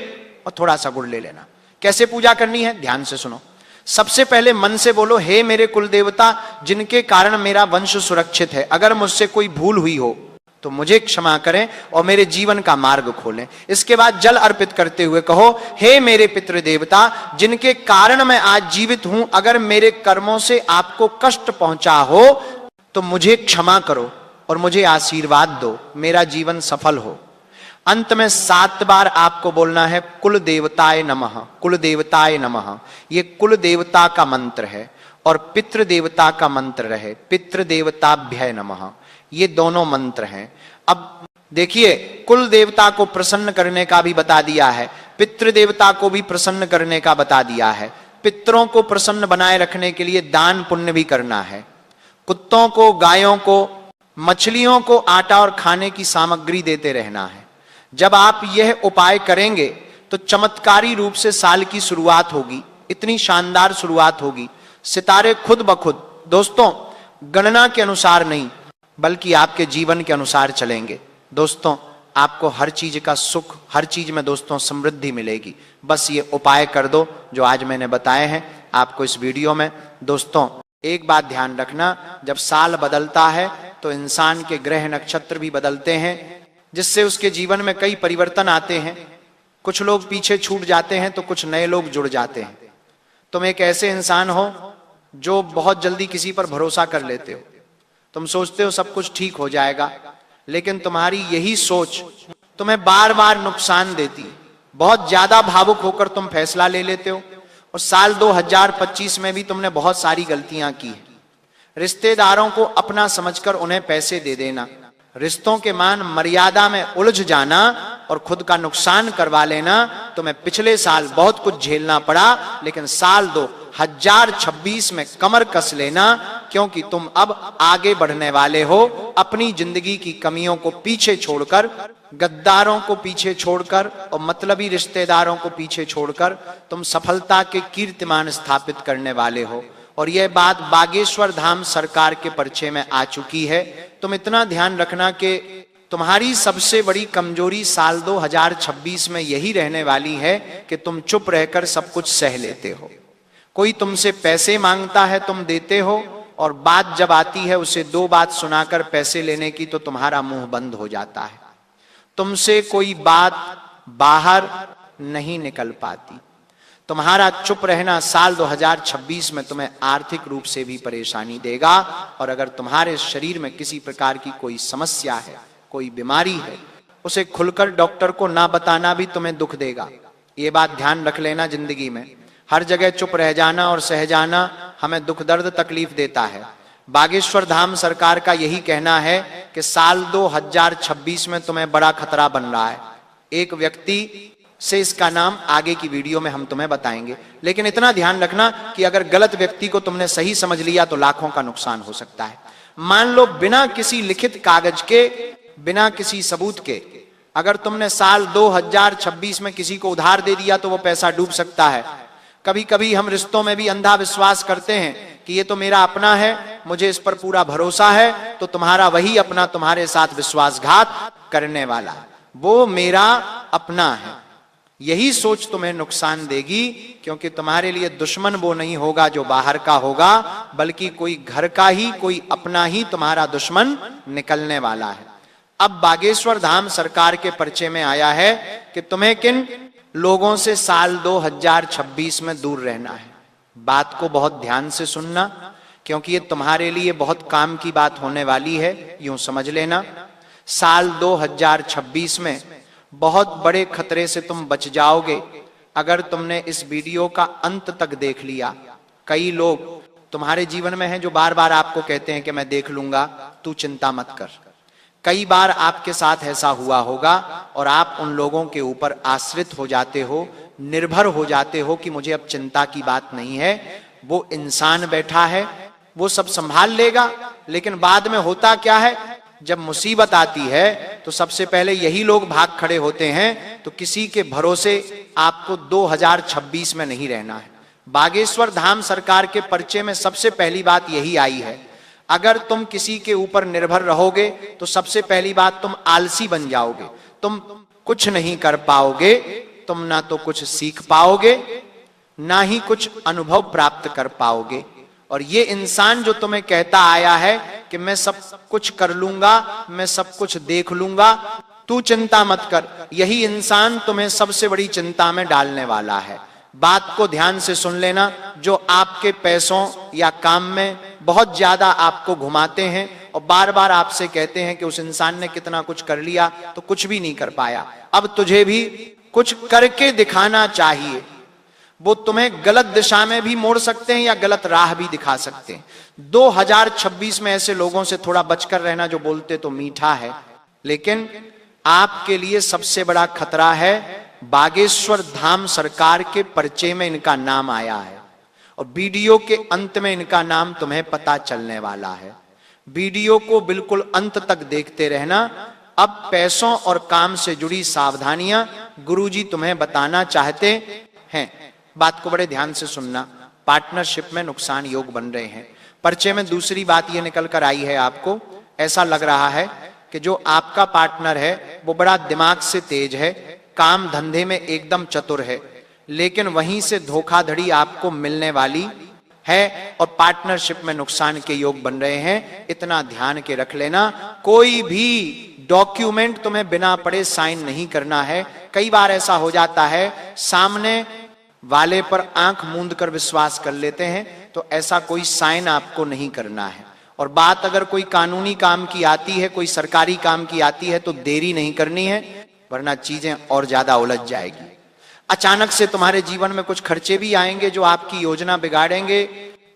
और थोड़ा सा गुड़ ले लेना। कैसे पूजा करनी है? ध्यान से सुनो। सबसे पहले मन से बोलो, हे मेरे कुल देवता जिनके कारण मेरा वंश सुरक्षित है, अगर मुझसे कोई भूल हुई हो तो मुझे क्षमा करें और मेरे जीवन का मार्ग खोलें। इसके बाद जल अर्पित करते हुए कहो, हे मेरे पितृ देवता जिनके कारण मैं आज जीवित हूं, अगर मेरे कर्मों से आपको कष्ट पहुंचा हो तो मुझे क्षमा करो और मुझे आशीर्वाद दो, मेरा जीवन सफल हो। अंत में 7 बार आपको बोलना है कुल देवताय नमः, कुल देवताय नमः। ये कुल देवता का मंत्र है और पितृ देवता का मंत्र है, पितृ देवताभ्य नमः। ये दोनों मंत्र हैं। अब देखिए, कुल देवता को प्रसन्न करने का भी बता दिया है, पितृ देवता को भी प्रसन्न करने का बता दिया है। पितरों को प्रसन्न बनाए रखने के लिए दान पुण्य भी करना है। कुत्तों को, गायों को, मछलियों को आटा और खाने की सामग्री देते रहना है। जब आप यह उपाय करेंगे तो चमत्कारी रूप से साल की शुरुआत होगी, इतनी शानदार शुरुआत होगी। सितारे खुद ब खुद, दोस्तों गणना के अनुसार नहीं, बल्कि आपके जीवन के अनुसार चलेंगे। दोस्तों, आपको हर चीज का सुख, हर चीज में दोस्तों समृद्धि मिलेगी। बस ये उपाय कर दो जो आज मैंने बताए हैं आपको इस वीडियो में। दोस्तों, एक बात ध्यान रखना, जब साल बदलता है तो इंसान के ग्रह नक्षत्र भी बदलते हैं, जिससे उसके जीवन में कई परिवर्तन आते हैं। कुछ लोग पीछे छूट जाते हैं तो कुछ नए लोग जुड़ जाते हैं। तुम एक ऐसे इंसान हो जो बहुत जल्दी किसी पर भरोसा कर लेते हो। तुम सोचते हो सब कुछ ठीक हो जाएगा, लेकिन तुम्हारी यही सोच तुम्हें बार बार नुकसान देती है। बहुत ज्यादा भावुक होकर तुम फैसला ले लेते हो, और साल 2025 में भी तुमने बहुत सारी गलतियां की हैं। रिश्तेदारों को अपना समझकर उन्हें पैसे दे देना, रिश्तों के मान मर्यादा में उलझ जाना और खुद का नुकसान करवा लेना। तुम्हें पिछले साल बहुत कुछ झेलना पड़ा, लेकिन साल 2026 में कमर कस लेना, क्योंकि तुम अब आगे बढ़ने वाले हो। अपनी जिंदगी की कमियों को पीछे छोड़कर, गद्दारों को पीछे छोड़कर और मतलबी रिश्तेदारों को पीछे छोड़कर तुम सफलता के कीर्तिमान स्थापित करने वाले हो। और यह बात बागेश्वर धाम सरकार के पर्चे में आ चुकी है। तुम इतना ध्यान रखना कि तुम्हारी सबसे बड़ी कमजोरी साल 2026 में यही रहने वाली है कि तुम चुप रहकर सब कुछ सह लेते हो। कोई तुमसे पैसे मांगता है, तुम देते हो, और बात जब आती है उसे दो बात सुनाकर पैसे लेने की तो तुम्हारा मुंह बंद हो जाता है। तुमसे कोई बात बाहर नहीं निकल पाती। तुम्हारा चुप रहना साल 2026 में तुम्हें आर्थिक रूप से भी परेशानी देगा। और अगर तुम्हारे शरीर में किसी प्रकार की कोई समस्या है, कोई बीमारी है, उसे खुलकर डॉक्टर को ना बताना भी तुम्हें दुख देगा। ये बात ध्यान रख लेना। जिंदगी में हर जगह चुप रह जाना और सह जाना हमें दुख दर्द तकलीफ देता है। बागेश्वर धाम सरकार का यही कहना है कि साल 2026 में तुम्हें बड़ा खतरा बन रहा है। एक व्यक्ति से इसका नाम आगे की वीडियो में हम तुम्हें बताएंगे, लेकिन इतना ध्यान रखना कि अगर गलत व्यक्ति को तुमने सही समझ लिया तो लाखों का नुकसान हो सकता है। मान लो बिना किसी लिखित कागज के, बिना किसी सबूत के, अगर तुमने साल 2026 में किसी को उधार दे दिया तो वो पैसा डूब सकता है। कभी कभी हम रिश्तों में भी अंधा विश्वास करते हैं कि ये तो मेरा अपना है, मुझे इस पर पूरा भरोसा है, तो तुम्हारा वही अपना तुम्हारे साथ विश्वासघात करने वाला, वो मेरा अपना है। यही सोच तुम्हें नुकसान देगी, क्योंकि तुम्हारे लिए दुश्मन वो नहीं होगा जो बाहर का होगा, बल्कि कोई घर का ही, कोई अपना ही तुम्हारा दुश्मन निकलने वाला है। अब बागेश्वर धाम सरकार के पर्चे में आया है कि तुम्हें किन लोगों से साल 2026 में दूर रहना है। बात को बहुत ध्यान से सुनना, क्योंकि ये तुम्हारे लिए बहुत काम की बात होने वाली है। यूं समझ लेना, साल 2026 में बहुत बड़े खतरे से तुम बच जाओगे अगर तुमने इस वीडियो का अंत तक देख लिया। कई लोग तुम्हारे जीवन में हैं जो बार बार आपको कहते हैं कि मैं देख लूंगा, तू चिंता मत कर। कई बार आपके साथ ऐसा हुआ होगा और आप उन लोगों के ऊपर आश्रित हो जाते हो, निर्भर हो जाते हो कि मुझे अब चिंता की बात नहीं है, वो इंसान बैठा है, वो सब संभाल लेगा। लेकिन बाद में होता क्या है, जब मुसीबत आती है तो सबसे पहले यही लोग भाग खड़े होते हैं। तो किसी के भरोसे आपको 2026 में नहीं रहना है। बागेश्वर धाम सरकार के पर्चे में सबसे पहली बात यही आई है, अगर तुम किसी के ऊपर निर्भर रहोगे तो सबसे पहली बात तुम आलसी बन जाओगे, तुम कुछ नहीं कर पाओगे, तुम ना तो कुछ सीख पाओगे ना ही कुछ अनुभव प्राप्त कर पाओगे। और ये इंसान जो तुम्हें कहता आया है कि मैं सब कुछ कर लूंगा, मैं सब कुछ देख लूंगा, तू चिंता मत कर, यही इंसान तुम्हें सबसे बड़ी चिंता में डालने वाला है। बात को ध्यान से सुन लेना। जो आपके पैसों या काम में बहुत ज्यादा आपको घुमाते हैं और बार बार आपसे कहते हैं कि उस इंसान ने कितना कुछ कर लिया तो कुछ भी नहीं कर पाया, अब तुझे भी कुछ करके दिखाना चाहिए। वो तुम्हें गलत दिशा में भी मोड़ सकते हैं या गलत राह भी दिखा सकते हैं। 2026 में ऐसे लोगों से थोड़ा बचकर रहना जो बोलते तो मीठा है, लेकिन आपके लिए सबसे बड़ा खतरा है। बागेश्वर धाम सरकार के पर्चे में इनका नाम आया है और वीडियो के अंत में इनका नाम तुम्हें पता चलने वाला है। वीडियो को बिल्कुल अंत तक देखते रहना। अब पैसों और काम से जुड़ी सावधानियां गुरुजी तुम्हें बताना चाहते हैं। बात को बड़े ध्यान से सुनना। पार्टनरशिप में नुकसान योग बन रहे हैं। पर्चे में दूसरी बात यह निकल कर आई है आपको ऐसा लग रहा है कि जो आपका पार्टनर है वो बड़ा दिमाग से तेज है, काम धंधे में एकदम चतुर है, लेकिन वहीं से धोखाधड़ी आपको मिलने वाली है और पार्टनरशिप में नुकसान के योग बन रहे हैं। इतना ध्यान के रख लेना, कोई भी डॉक्यूमेंट तुम्हें बिना पढ़े साइन नहीं करना है। कई बार ऐसा हो जाता है, सामने वाले पर आंख मूंद कर विश्वास कर लेते हैं, तो ऐसा कोई साइन आपको नहीं करना है। और बात अगर कोई कानूनी काम की आती है, कोई सरकारी काम की आती है, तो देरी नहीं करनी है, वरना चीजें और ज्यादा उलझ जाएगी। अचानक से तुम्हारे जीवन में कुछ खर्चे भी आएंगे जो आपकी योजना बिगाड़ेंगे,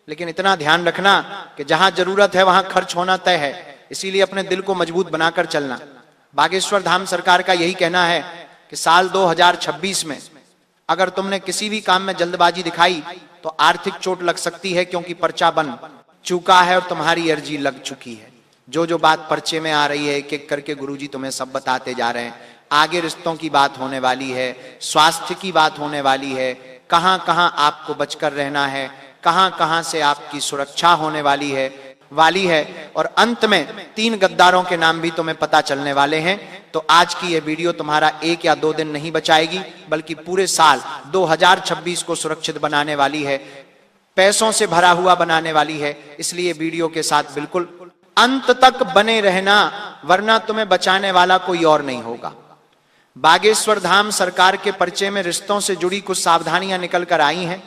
लेकिन इतना ध्यान रखना कि जहां जरूरत है वहां खर्च होना तय है। इसीलिए अपने दिल को मजबूत बनाकर चलना। बागेश्वर धाम सरकार का यही कहना है कि साल 2026 में अगर तुमने किसी भी काम में जल्दबाजी दिखाई तो आर्थिक चोट लग सकती है, क्योंकि पर्चा बन चुका है और तुम्हारी अर्जी लग चुकी है। जो जो बात पर्चे में आ रही है एक एक करके गुरुजी तुम्हें सब बताते जा रहे हैं। आगे रिश्तों की बात होने वाली है, स्वास्थ्य की बात होने वाली है, कहां कहां आपको बचकर रहना है, कहां कहां से आपकी सुरक्षा होने वाली है और अंत में 3 गद्दारों के नाम भी तुम्हें पता चलने वाले हैं। तो आज की यह वीडियो तुम्हारा 1 या 2 दिन नहीं बचाएगी, बल्कि पूरे साल 2026 को सुरक्षित बनाने वाली है, पैसों से भरा हुआ बनाने वाली है। इसलिए वीडियो के साथ बिल्कुल अंत तक बने रहना, वरना तुम्हें बचाने वाला कोई और नहीं होगा। बागेश्वर धाम सरकार के पर्चे में रिश्तों से जुड़ी कुछ सावधानियां निकल कर आई हैं।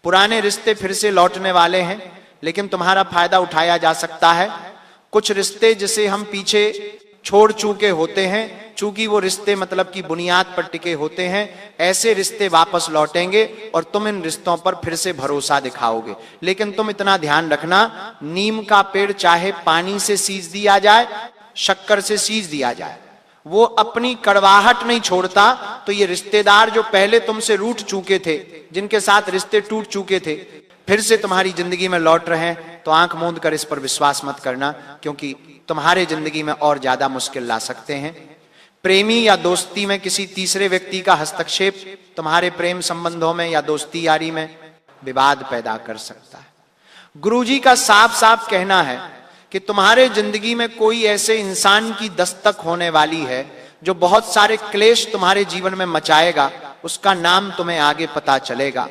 पुराने रिश्ते फिर से लौटने वाले हैं, लेकिन तुम्हारा फायदा उठाया जा सकता है। कुछ रिश्ते जिसे हम पीछे छोड़ चुके होते हैं, चूंकि वो रिश्ते मतलब की बुनियाद पर टिके होते हैं, ऐसे रिश्ते वापस लौटेंगे और तुम इन रिश्तों पर फिर से भरोसा दिखाओगे। लेकिन तुम इतना ध्यान रखना, नीम का पेड़ चाहे पानी से सींच दिया जाए, शक्कर से सींच दिया जाए, वो अपनी कड़वाहट नहीं छोड़ता। तो ये रिश्तेदार जो पहले तुमसे रूठ चुके थे, जिनके साथ रिश्ते टूट चुके थे, फिर से तुम्हारी जिंदगी में लौट रहे हैं, तो आंख मूंद कर इस पर विश्वास मत करना, क्योंकि तुम्हारे जिंदगी में और ज्यादा मुश्किल ला सकते हैं। प्रेमी या दोस्ती में किसी तीसरे व्यक्ति का हस्तक्षेप तुम्हारे प्रेम संबंधों में या दोस्ती यारी में विवाद पैदा कर सकता है। गुरुजी का साफ साफ कहना है कि तुम्हारे जिंदगी में कोई ऐसे इंसान की दस्तक होने वाली है जो बहुत सारे क्लेश तुम्हारे जीवन में मचाएगा। उसका नाम तुम्हें आगे पता चलेगा।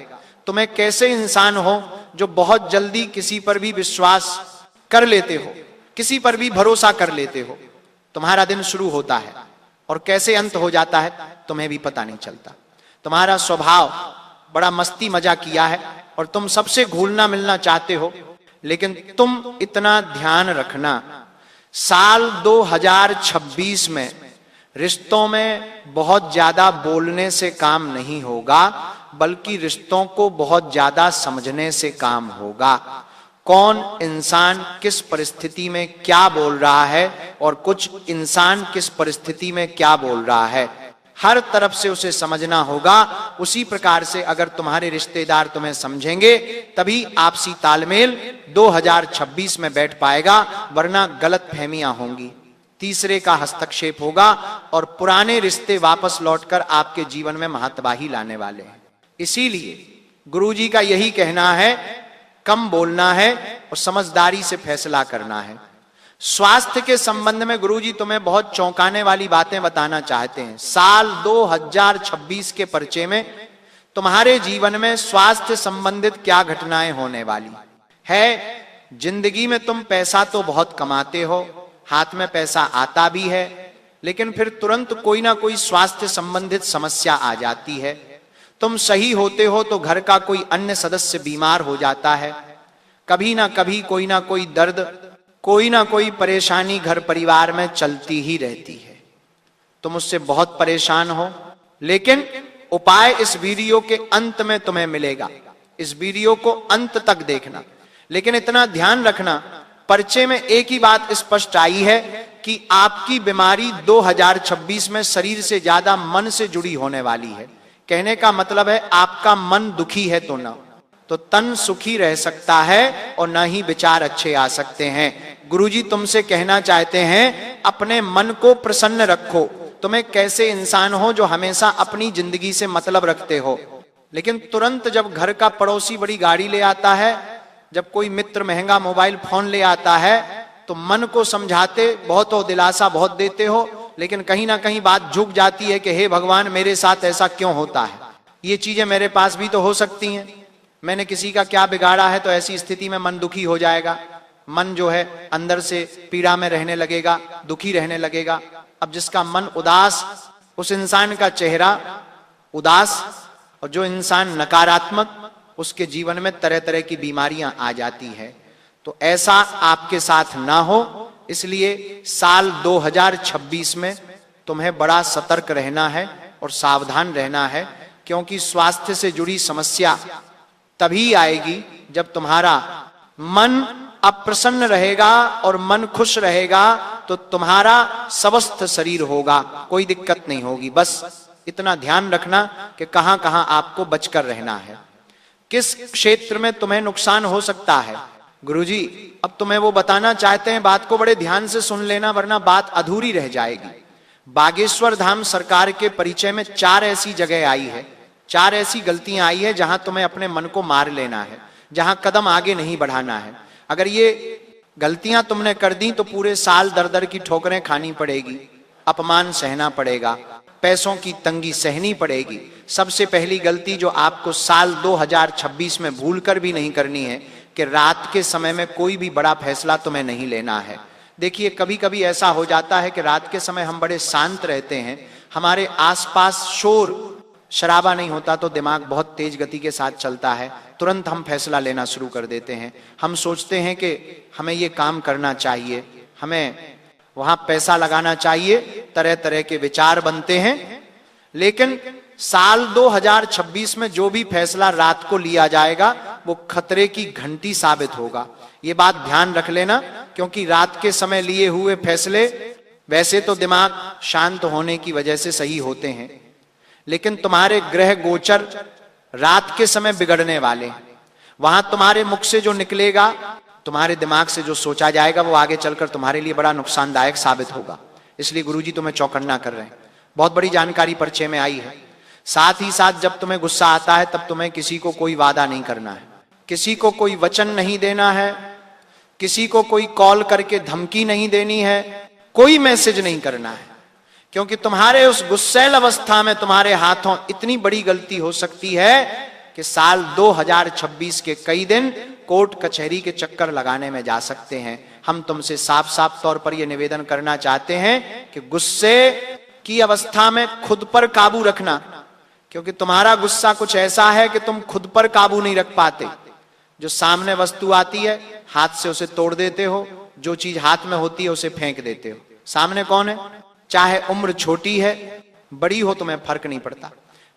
तुम्हें कैसे इंसान हो जो बहुत जल्दी किसी पर भी विश्वास कर लेते हो, किसी पर भी भरोसा कर लेते हो। तुम्हारा दिन शुरू होता है और कैसे अंत हो जाता है तुम्हें भी पता नहीं चलता। तुम्हारा स्वभाव बड़ा मस्ती मजा किया है और तुम सबसे घुलना मिलना चाहते हो, लेकिन तुम इतना ध्यान रखना, साल 2026 में रिश्तों में बहुत ज्यादा बोलने से काम नहीं होगा, बल्कि रिश्तों को बहुत ज्यादा समझने से काम होगा। कौन इंसान किस परिस्थिति में क्या बोल रहा है और कुछ इंसान किस परिस्थिति में क्या बोल रहा है, हर तरफ से उसे समझना होगा। उसी प्रकार से अगर तुम्हारे रिश्तेदार तुम्हें समझेंगे, तभी आपसी तालमेल 2026 में बैठ पाएगा, वरना गलत फहमियां होंगी, तीसरे का हस्तक्षेप होगा और पुराने रिश्ते वापस लौटकर आपके जीवन में महतबाही लाने वाले हैं। इसीलिए गुरुजी का यही कहना है, कम बोलना है और समझदारी से फैसला करना है। स्वास्थ्य के संबंध में गुरुजी तुम्हें बहुत चौंकाने वाली बातें बताना चाहते हैं। साल 2026 के पर्चे में तुम्हारे जीवन में स्वास्थ्य संबंधित क्या घटनाएं होने वाली है। जिंदगी में तुम पैसा तो बहुत कमाते हो, हाथ में पैसा आता भी है, लेकिन फिर तुरंत कोई ना कोई स्वास्थ्य संबंधित समस्या आ जाती है। तुम सही होते हो तो घर का कोई अन्य सदस्य बीमार हो जाता है। कभी ना कभी कोई ना कोई दर्द, कोई ना कोई परेशानी घर परिवार में चलती ही रहती है। तुम उससे बहुत परेशान हो, लेकिन उपाय इस वीडियो के अंत में तुम्हें मिलेगा। इस वीडियो को अंत तक देखना, लेकिन इतना ध्यान रखना, पर्चे में एक ही बात स्पष्ट आई है कि आपकी बीमारी 2026 में शरीर से ज्यादा मन से जुड़ी होने वाली है। कहने का मतलब है आपका मन दुखी है तो ना, तो तन सुखी रह सकता है और ना ही विचार अच्छे आ सकते हैं। गुरुजी तुमसे कहना चाहते हैं, अपने मन को प्रसन्न रखो। तुम्हें कैसे इंसान हो जो हमेशा अपनी जिंदगी से मतलब रखते हो, लेकिन तुरंत जब घर का पड़ोसी बड़ी गाड़ी ले आता है, जब कोई मित्र महंगा मोबाइल फोन ले आता है, तो मन को समझाते बहुत हो, दिलासा बहुत देते हो, लेकिन कहीं ना कहीं बात झुक जाती है कि हे भगवान मेरे साथ ऐसा क्यों होता है, ये चीजें मेरे पास भी तो हो सकती हैं, मैंने किसी का क्या बिगाड़ा है। तो ऐसी स्थिति में मन दुखी हो जाएगा, मन जो है अंदर से पीड़ा में रहने लगेगा, दुखी रहने लगेगा। अब जिसका मन उदास, उस इंसान का चेहरा उदास, और जो इंसान नकारात्मक, उसके जीवन में तरह तरह की बीमारियां आ जाती है। तो ऐसा आपके साथ ना हो, इसलिए साल 2026 में तुम्हें बड़ा सतर्क रहना है और सावधान रहना है, क्योंकि स्वास्थ्य से जुड़ी समस्या तभी आएगी जब तुम्हारा मन अप्रसन्न रहेगा और मन खुश रहेगा तो तुम्हारा स्वस्थ शरीर होगा, कोई दिक्कत नहीं होगी। बस इतना ध्यान रखना कि कहां कहां आपको बचकर रहना है, किस क्षेत्र में तुम्हें नुकसान हो सकता है। गुरुजी अब तुम्हें वो बताना चाहते हैं, बात को बड़े ध्यान से सुन लेना वरना बात अधूरी रह जाएगी। बागेश्वर धाम सरकार के परिचय में 4 ऐसी जगह आई है, 4 ऐसी गलतियां आई है जहां तुम्हें अपने मन को मार लेना है, जहां कदम आगे नहीं बढ़ाना है। अगर ये गलतियां तुमने कर दी तो पूरे साल दर दर की ठोकरें खानी पड़ेगी, अपमान सहना पड़ेगा, पैसों की तंगी सहनी पड़ेगी। सबसे पहली गलती जो आपको साल 2026 में भूल कर भी नहीं करनी है कि रात के समय में कोई भी बड़ा फैसला तुम्हें नहीं लेना है। देखिए कभी कभी ऐसा हो जाता है कि रात के समय हम बड़े शांत रहते हैं, हमारे आसपास शोर शराबा नहीं होता तो दिमाग बहुत तेज गति के साथ चलता है, तुरंत हम फैसला लेना शुरू कर देते हैं। हम सोचते हैं कि हमें ये काम करना चाहिए, हमें वहां पैसा लगाना चाहिए, तरह तरह के विचार बनते हैं। लेकिन साल 2026 में जो भी फैसला रात को लिया जाएगा वो खतरे की घंटी साबित होगा। ये बात ध्यान रख लेना, क्योंकि रात के समय लिए हुए फैसले वैसे तो दिमाग शांत होने की वजह से सही होते हैं, लेकिन तुम्हारे ग्रह गोचर रात के समय बिगड़ने वाले, वहां तुम्हारे मुख से जो निकलेगा, तुम्हारे दिमाग से जो सोचा जाएगा वो आगे चलकर तुम्हारे लिए बड़ा नुकसानदायक साबित होगा। इसलिए गुरुजी तुम्हें चौकन्ना कर रहे हैं। बहुत बड़ी जानकारी परिचय में आई है। साथ ही साथ जब तुम्हें गुस्सा आता है तब तुम्हें किसी को कोई वादा नहीं करना है, किसी को कोई वचन नहीं देना है, किसी को कोई कॉल करके धमकी नहीं देनी है, कोई मैसेज नहीं करना है, क्योंकि तुम्हारे उस गुस्सैल अवस्था में तुम्हारे हाथों इतनी बड़ी गलती हो सकती है कि साल 2026 के कई दिन कोर्ट कचहरी के चक्कर लगाने में जा सकते हैं। हम तुमसे साफ साफ तौर पर यह निवेदन करना चाहते हैं कि गुस्से की अवस्था में खुद पर काबू रखना, क्योंकि तुम्हारा गुस्सा कुछ ऐसा है कि तुम खुद पर काबू नहीं रख पाते। जो सामने वस्तु आती है हाथ से उसे तोड़ देते हो, जो चीज हाथ में होती है उसे फेंक देते हो। सामने कौन है, चाहे उम्र छोटी है बड़ी हो तुम्हें फर्क नहीं पड़ता।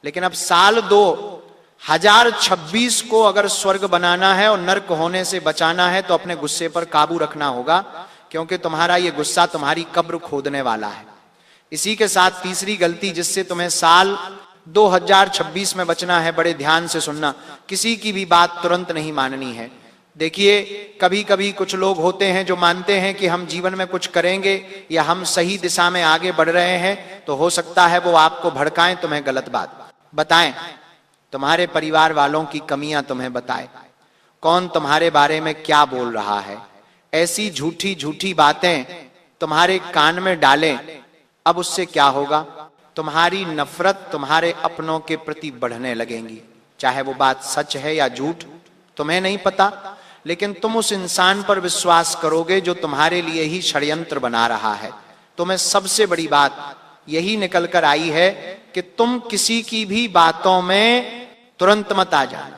लेकिन अब साल 2026 को अगर स्वर्ग बनाना है और नर्क होने से बचाना है तो अपने गुस्से पर काबू रखना होगा, क्योंकि तुम्हारा ये गुस्सा तुम्हारी कब्र खोदने वाला है। इसी के साथ तीसरी गलती जिससे तुम्हें साल 2026 में बचना है, बड़े ध्यान से सुनना, किसी की भी बात तुरंत नहीं माननी है। देखिए कभी कभी कुछ लोग होते हैं जो मानते हैं कि हम जीवन में कुछ करेंगे या हम सही दिशा में आगे बढ़ रहे हैं, तो हो सकता है वो आपको भड़काएं, तुम्हें गलत बात बताएं, तुम्हारे परिवार वालों की कमियां तुम्हें बताएं, कौन तुम्हारे बारे में क्या बोल रहा है, ऐसी झूठी झूठी बातें तुम्हारे कान में डालें। अब उससे क्या होगा, तुम्हारी नफरत तुम्हारे अपनों के प्रति बढ़ने लगेंगी। चाहे वो बात सच है या झूठ तुम्हें नहीं पता, लेकिन तुम उस इंसान पर विश्वास करोगे जो तुम्हारे लिए ही षड्यंत्र बना रहा है। तुम्हें सबसे बड़ी बात यही निकल कर आई है कि तुम किसी की भी बातों में तुरंत मत आ जाना।